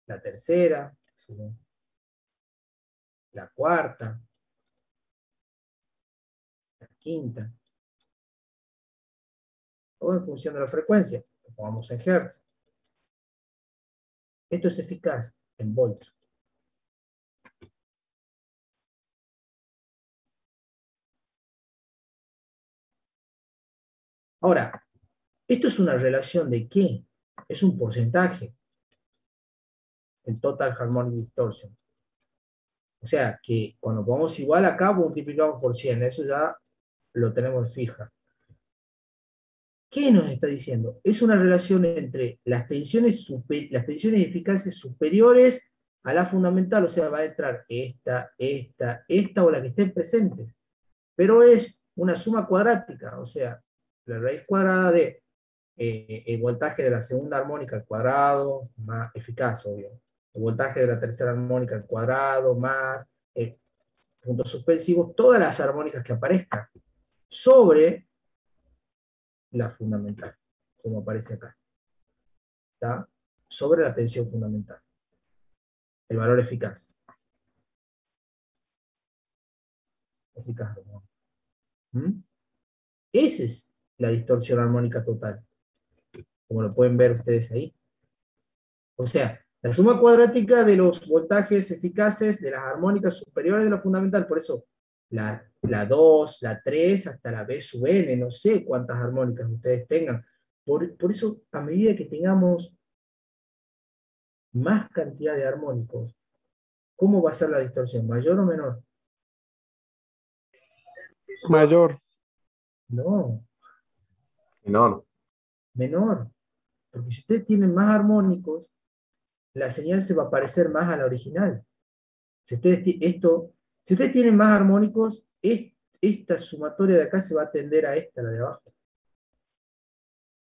la tercera, ¿sí? La cuarta, la quinta. Todo en función de la frecuencia. Lo pongamos en hertz. Esto es eficaz en volts. Ahora, esto es una relación de ¿qué? Es un porcentaje. El Total Harmonic Distortion. O sea, que cuando pongamos igual acá, multiplicamos por 100. Eso ya lo tenemos fija. ¿Qué nos está diciendo? Es una relación entre las tensiones eficaces superiores a la fundamental. O sea, va a entrar esta o la que esté presente. Pero es una suma cuadrática. O sea, la raíz cuadrada de el voltaje de la segunda armónica al cuadrado, más eficaz, obvio. El voltaje de la tercera armónica al cuadrado, más puntos suspensivos, todas las armónicas que aparezcan, sobre la fundamental, como aparece acá. ¿Está? Sobre la tensión fundamental. El valor eficaz. Eficaz, ¿no? ¿Mm? Esa es la distorsión armónica total. Como lo pueden ver ustedes ahí. O sea, la suma cuadrática de los voltajes eficaces de las armónicas superiores de la fundamental. Por eso, la 2, la 3, hasta la B sub n, no sé cuántas armónicas ustedes tengan. Por eso, a medida que tengamos más cantidad de armónicos, ¿cómo va a ser la distorsión? ¿Mayor o menor? Mayor. No, Menor. menor. Porque si ustedes tienen más armónicos, la señal se va a parecer más a la original. Si ustedes tienen más armónicos, esta sumatoria de acá se va a tender a esta, la de abajo.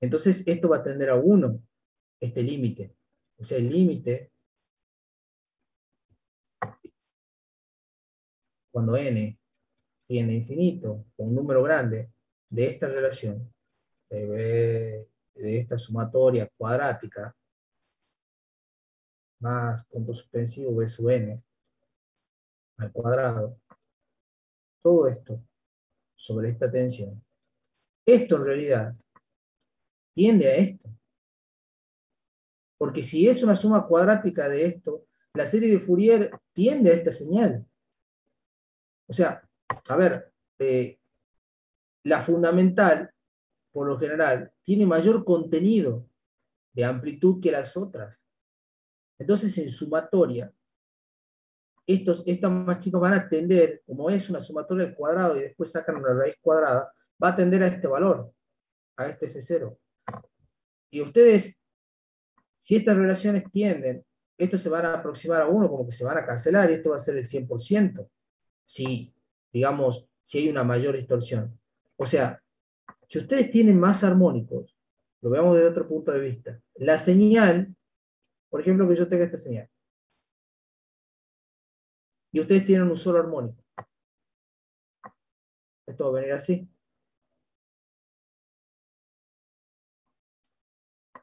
Entonces esto va a tender a 1, este límite. O sea, el límite, cuando n tiende a infinito, con un número grande, de esta relación, de esta sumatoria cuadrática, más punto suspensivo b sub n, al cuadrado, todo esto sobre esta tensión. Esto en realidad tiende a esto. Porque si es una suma cuadrática de esto, la serie de Fourier tiende a esta señal. O sea, a ver, la fundamental, por lo general, tiene mayor contenido de amplitud que las otras. Entonces, en sumatoria, estas más chicas van a tender, como es una sumatoria al cuadrado y después sacan una raíz cuadrada, va a tender a este valor, a este F0. Y ustedes, si estas relaciones tienden, estos se van a aproximar a 1, como que se van a cancelar, y esto va a ser el 100%, si, digamos, si hay una mayor distorsión. O sea, si ustedes tienen más armónicos, lo veamos desde otro punto de vista, la señal, por ejemplo, que yo tenga esta señal, y ustedes tienen un solo armónico, esto va a venir así.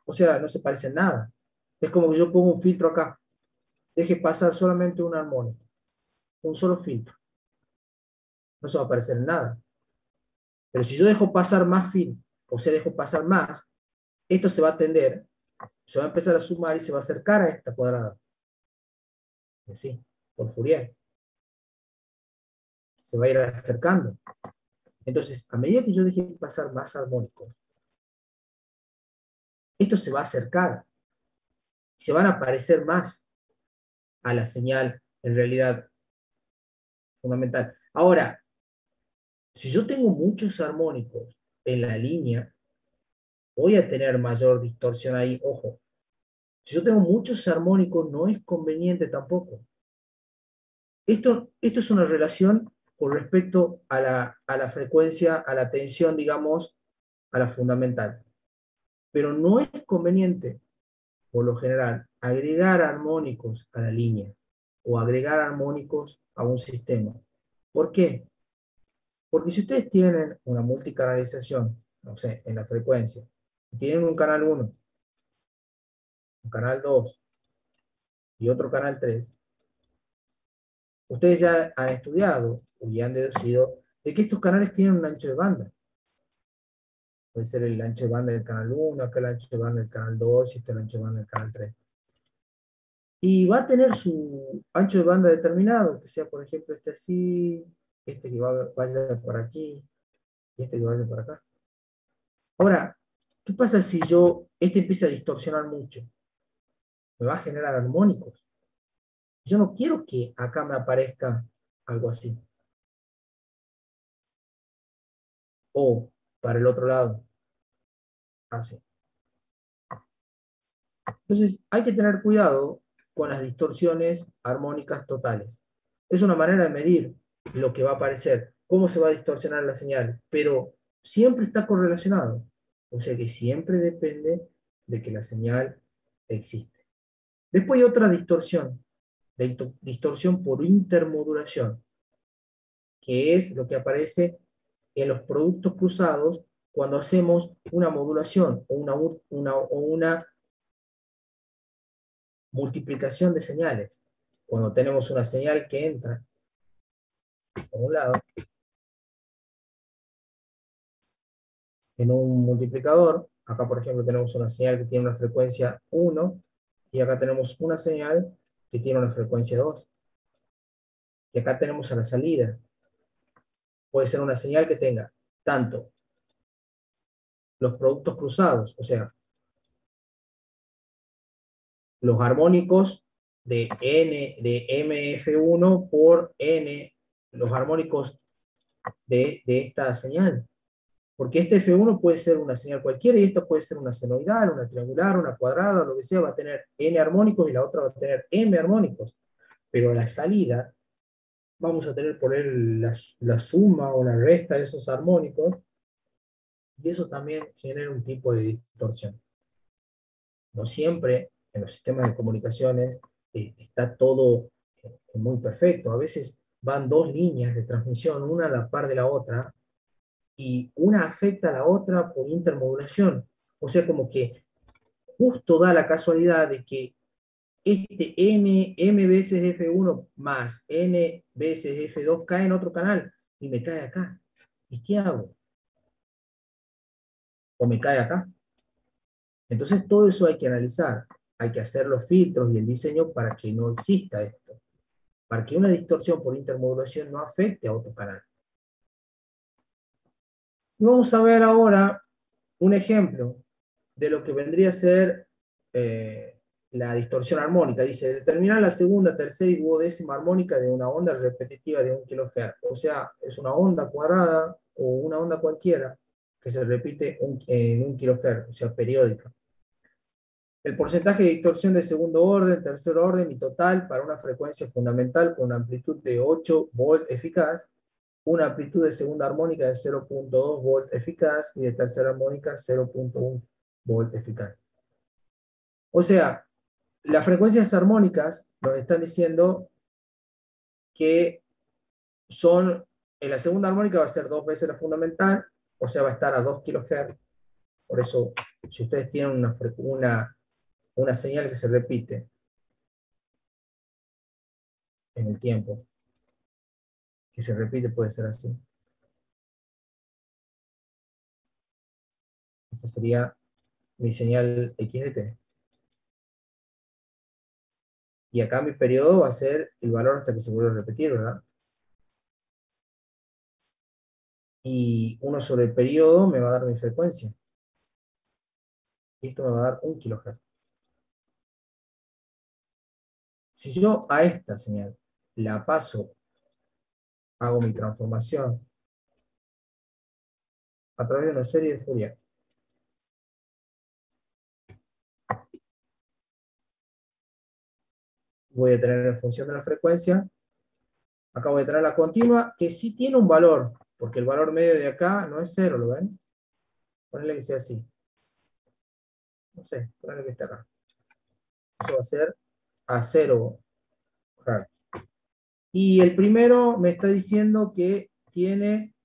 O sea, no se parece en nada. Es como que yo pongo un filtro acá, deje pasar solamente un armónico, un solo filtro. No se va a parecer en nada. Pero si yo dejo pasar más filtro, o sea, dejo pasar más, esto se va a tender, se va a empezar a sumar y se va a acercar a esta cuadrada. Así, por Fourier. Se va a ir acercando. Entonces, a medida que yo deje pasar más armónicos, esto se va a acercar. Se van a parecer más a la señal, en realidad, fundamental. Ahora, si yo tengo muchos armónicos en la línea, voy a tener mayor distorsión ahí. Ojo, si yo tengo muchos armónicos, no es conveniente tampoco. Esto es una relación con respecto a la frecuencia, a la tensión, digamos, a la fundamental. Pero no es conveniente, por lo general, agregar armónicos a la línea o agregar armónicos a un sistema. ¿Por qué? Porque si ustedes tienen una multicanalización, no sé, en la frecuencia, tienen un canal 1, un canal 2 y otro canal 3, ustedes ya han estudiado y han deducido de que estos canales tienen un ancho de banda. Puede ser el ancho de banda del canal 1, acá el ancho de banda del canal 2 y este el ancho de banda del canal 3. Y va a tener su ancho de banda determinado, que sea, por ejemplo, este así, este que vaya por aquí, y este que vaya por acá. Ahora, ¿qué pasa si este empieza a distorsionar mucho? Me va a generar armónicos. Yo no quiero que acá me aparezca algo así. O, para el otro lado, así. Entonces, hay que tener cuidado con las distorsiones armónicas totales. Es una manera de medir lo que va a aparecer, cómo se va a distorsionar la señal, pero siempre está correlacionado. O sea que siempre depende de que la señal existe. Después hay otra distorsión, la distorsión por intermodulación, que es lo que aparece en los productos cruzados cuando hacemos una modulación o una multiplicación de señales. Cuando tenemos una señal que entra por un lado en un multiplicador, acá por ejemplo tenemos una señal que tiene una frecuencia 1 y acá tenemos una señal que tiene una frecuencia 2. Y acá tenemos a la salida Puede ser una señal que tenga tanto los productos cruzados, o sea, los armónicos de n de mf1 por n, los armónicos de esta señal. Porque este F1 puede ser una señal cualquiera y esta puede ser una senoidal, una triangular, una cuadrada, lo que sea, va a tener n armónicos y la otra va a tener m armónicos. Pero la salida, vamos a tener por él la suma o la resta de esos armónicos, y eso también genera un tipo de distorsión. No siempre en los sistemas de comunicaciones está todo muy perfecto. A veces van dos líneas de transmisión, una a la par de la otra, y una afecta a la otra por intermodulación. O sea, como que justo da la casualidad de que este m veces F1 más n veces F2 cae en otro canal y me cae acá. ¿Y qué hago? O me cae acá. Entonces todo eso hay que analizar. Hay que hacer los filtros y el diseño para que no exista esto. Para que una distorsión por intermodulación no afecte a otro canal. Y vamos a ver ahora un ejemplo de lo que vendría a ser la distorsión armónica. Dice, determinar la segunda, tercera y duodécima armónica de una onda repetitiva de 1 kHz. O sea, es una onda cuadrada o una onda cualquiera que se repite en 1 kHz, o sea, periódica. El porcentaje de distorsión de segundo orden, tercer orden y total para una frecuencia fundamental con una amplitud de 8 volt eficaz, una amplitud de segunda armónica de 0.2 volt eficaz y de tercera armónica 0.1 volt eficaz. O sea, las frecuencias armónicas nos están diciendo que son, en la segunda armónica va a ser 2 veces la fundamental, o sea, va a estar a 2 kHz. Por eso, si ustedes tienen una señal que se repite en el tiempo, que se repite puede ser así. Esta sería mi señal XDT. Y acá mi periodo va a ser el valor hasta que se vuelva a repetir, ¿verdad? Y 1 sobre el periodo me va a dar mi frecuencia. Y esto me va a dar 1 kHz. Si yo a esta señal la paso, hago mi transformación a través de una serie de Fourier. Voy a tener en función de la frecuencia, acá voy a tener la continua, que sí tiene un valor, porque el valor medio de acá no es 0, ¿lo ven? Ponle que sea así. No sé, ponle que esté acá. Eso va a ser a 0 Hz. Y el primero me está diciendo que tiene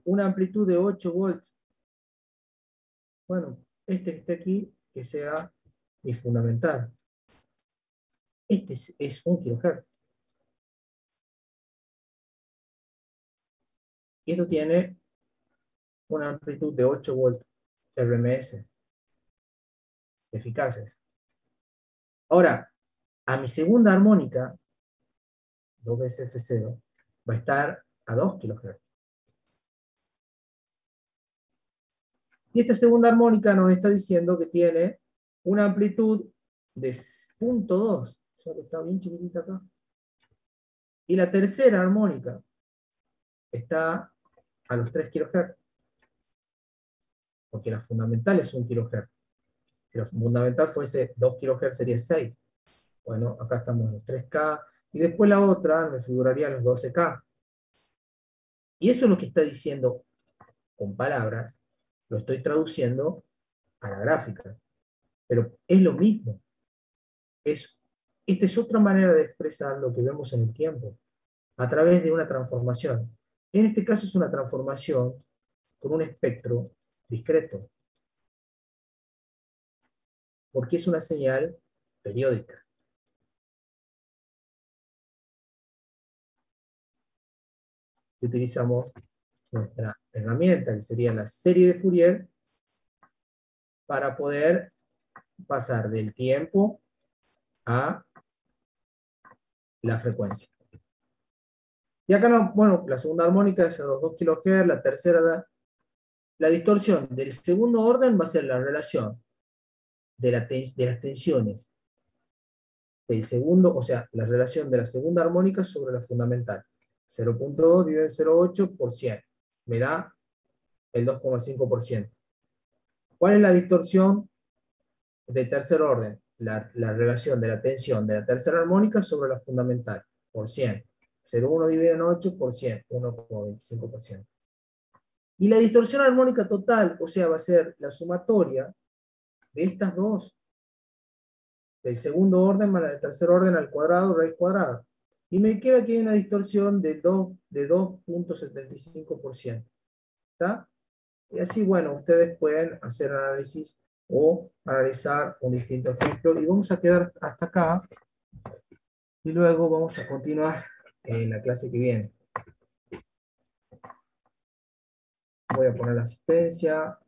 una amplitud de 8 volts. Bueno, este que está aquí, que sea mi fundamental. Este es 1 kHz. Y esto tiene una amplitud de 8 volts RMS eficaces. Ahora, a mi segunda armónica, 2 veces F0, va a estar a 2 kHz. Y esta segunda armónica nos está diciendo que tiene una amplitud de 0.2, o sea que está bien chiquitita acá. Y la tercera armónica está a los 3 kHz, porque la fundamental es 1 kHz. Si la fundamental fuese 2 kHz sería 6. Bueno, acá estamos en los 3K, y después la otra me figuraría los 12K. Y eso es lo que está diciendo con palabras, lo estoy traduciendo a la gráfica. Pero es lo mismo. Esta es otra manera de expresar lo que vemos en el tiempo, a través de una transformación. En este caso es una transformación con un espectro discreto, porque es una señal periódica. Y utilizamos nuestra herramienta, que sería la serie de Fourier, para poder pasar del tiempo a la frecuencia. Y acá no, bueno, la segunda armónica es a los 2 kHz, la tercera la distorsión del segundo orden va a ser la relación de las tensiones del segundo, o sea, la relación de la segunda armónica sobre la fundamental. 0.2 dividido en 0.8 por 100. Me da el 2,5%. ¿Cuál es la distorsión de tercer orden? La relación de la tensión de la tercera armónica sobre la fundamental, por 100. 0,1 dividido en 8 por 100, 1,25%. Y la distorsión armónica total, o sea, va a ser la sumatoria de estas dos, del segundo orden más la del tercer orden al cuadrado, raíz cuadrada. Y me queda que hay una distorsión de 2,75%. ¿Está? Y así, bueno, ustedes pueden hacer análisis o analizar un distinto ejemplo. Y vamos a quedar hasta acá. Y luego vamos a continuar en la clase que viene. Voy a poner la asistencia.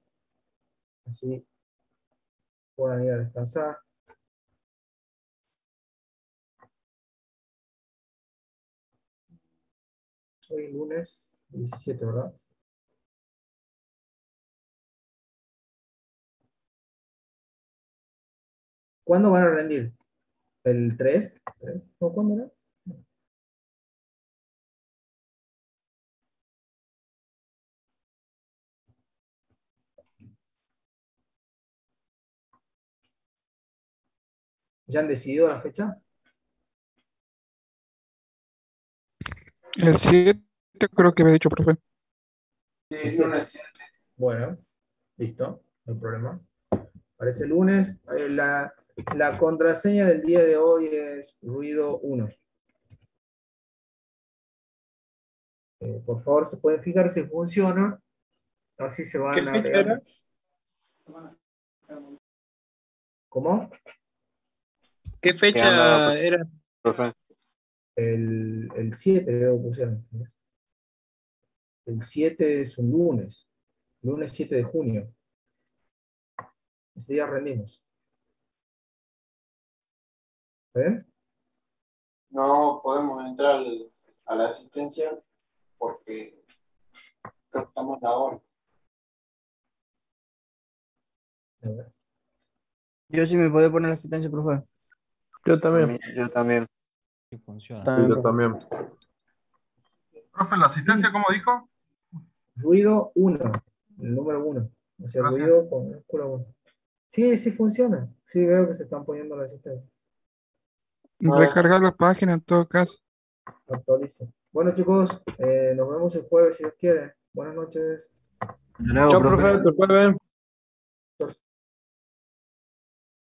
Así puedan ir a descansar. Hoy lunes 17, ¿verdad? ¿Cuándo van a rendir? ¿El 3? ¿O cuándo era? ¿Ya han decidido la fecha? El 7 creo que me ha dicho, profe. El 7. Bueno, listo, no hay problema. Parece lunes. La contraseña del día de hoy es ruido 1. Por favor, se pueden fijar si funciona. Así se van a agregar. ¿Cómo? ¿Qué fecha era? Profe. El 7 creo que pusieron. El 7 es un lunes. Lunes 7 de junio. Ese día rendimos. ¿Ven? No podemos entrar a la asistencia porque captamos la hora. A ver. Yo sí me puedo poner la asistencia, profe. Yo también. Yo también. Sí funciona. Sí, yo también. Profe, ¿la asistencia cómo dijo? Ruido 1. El número 1. O sea, Gracias. ruido con minúscula 1. Sí, sí funciona. Sí, veo que se están poniendo la asistencia. Recargar la página en todo caso. Actualiza. Bueno, chicos, nos vemos el jueves si Dios quiere. Buenas noches. Hasta luego, Chao, profe. profe, te puede ver.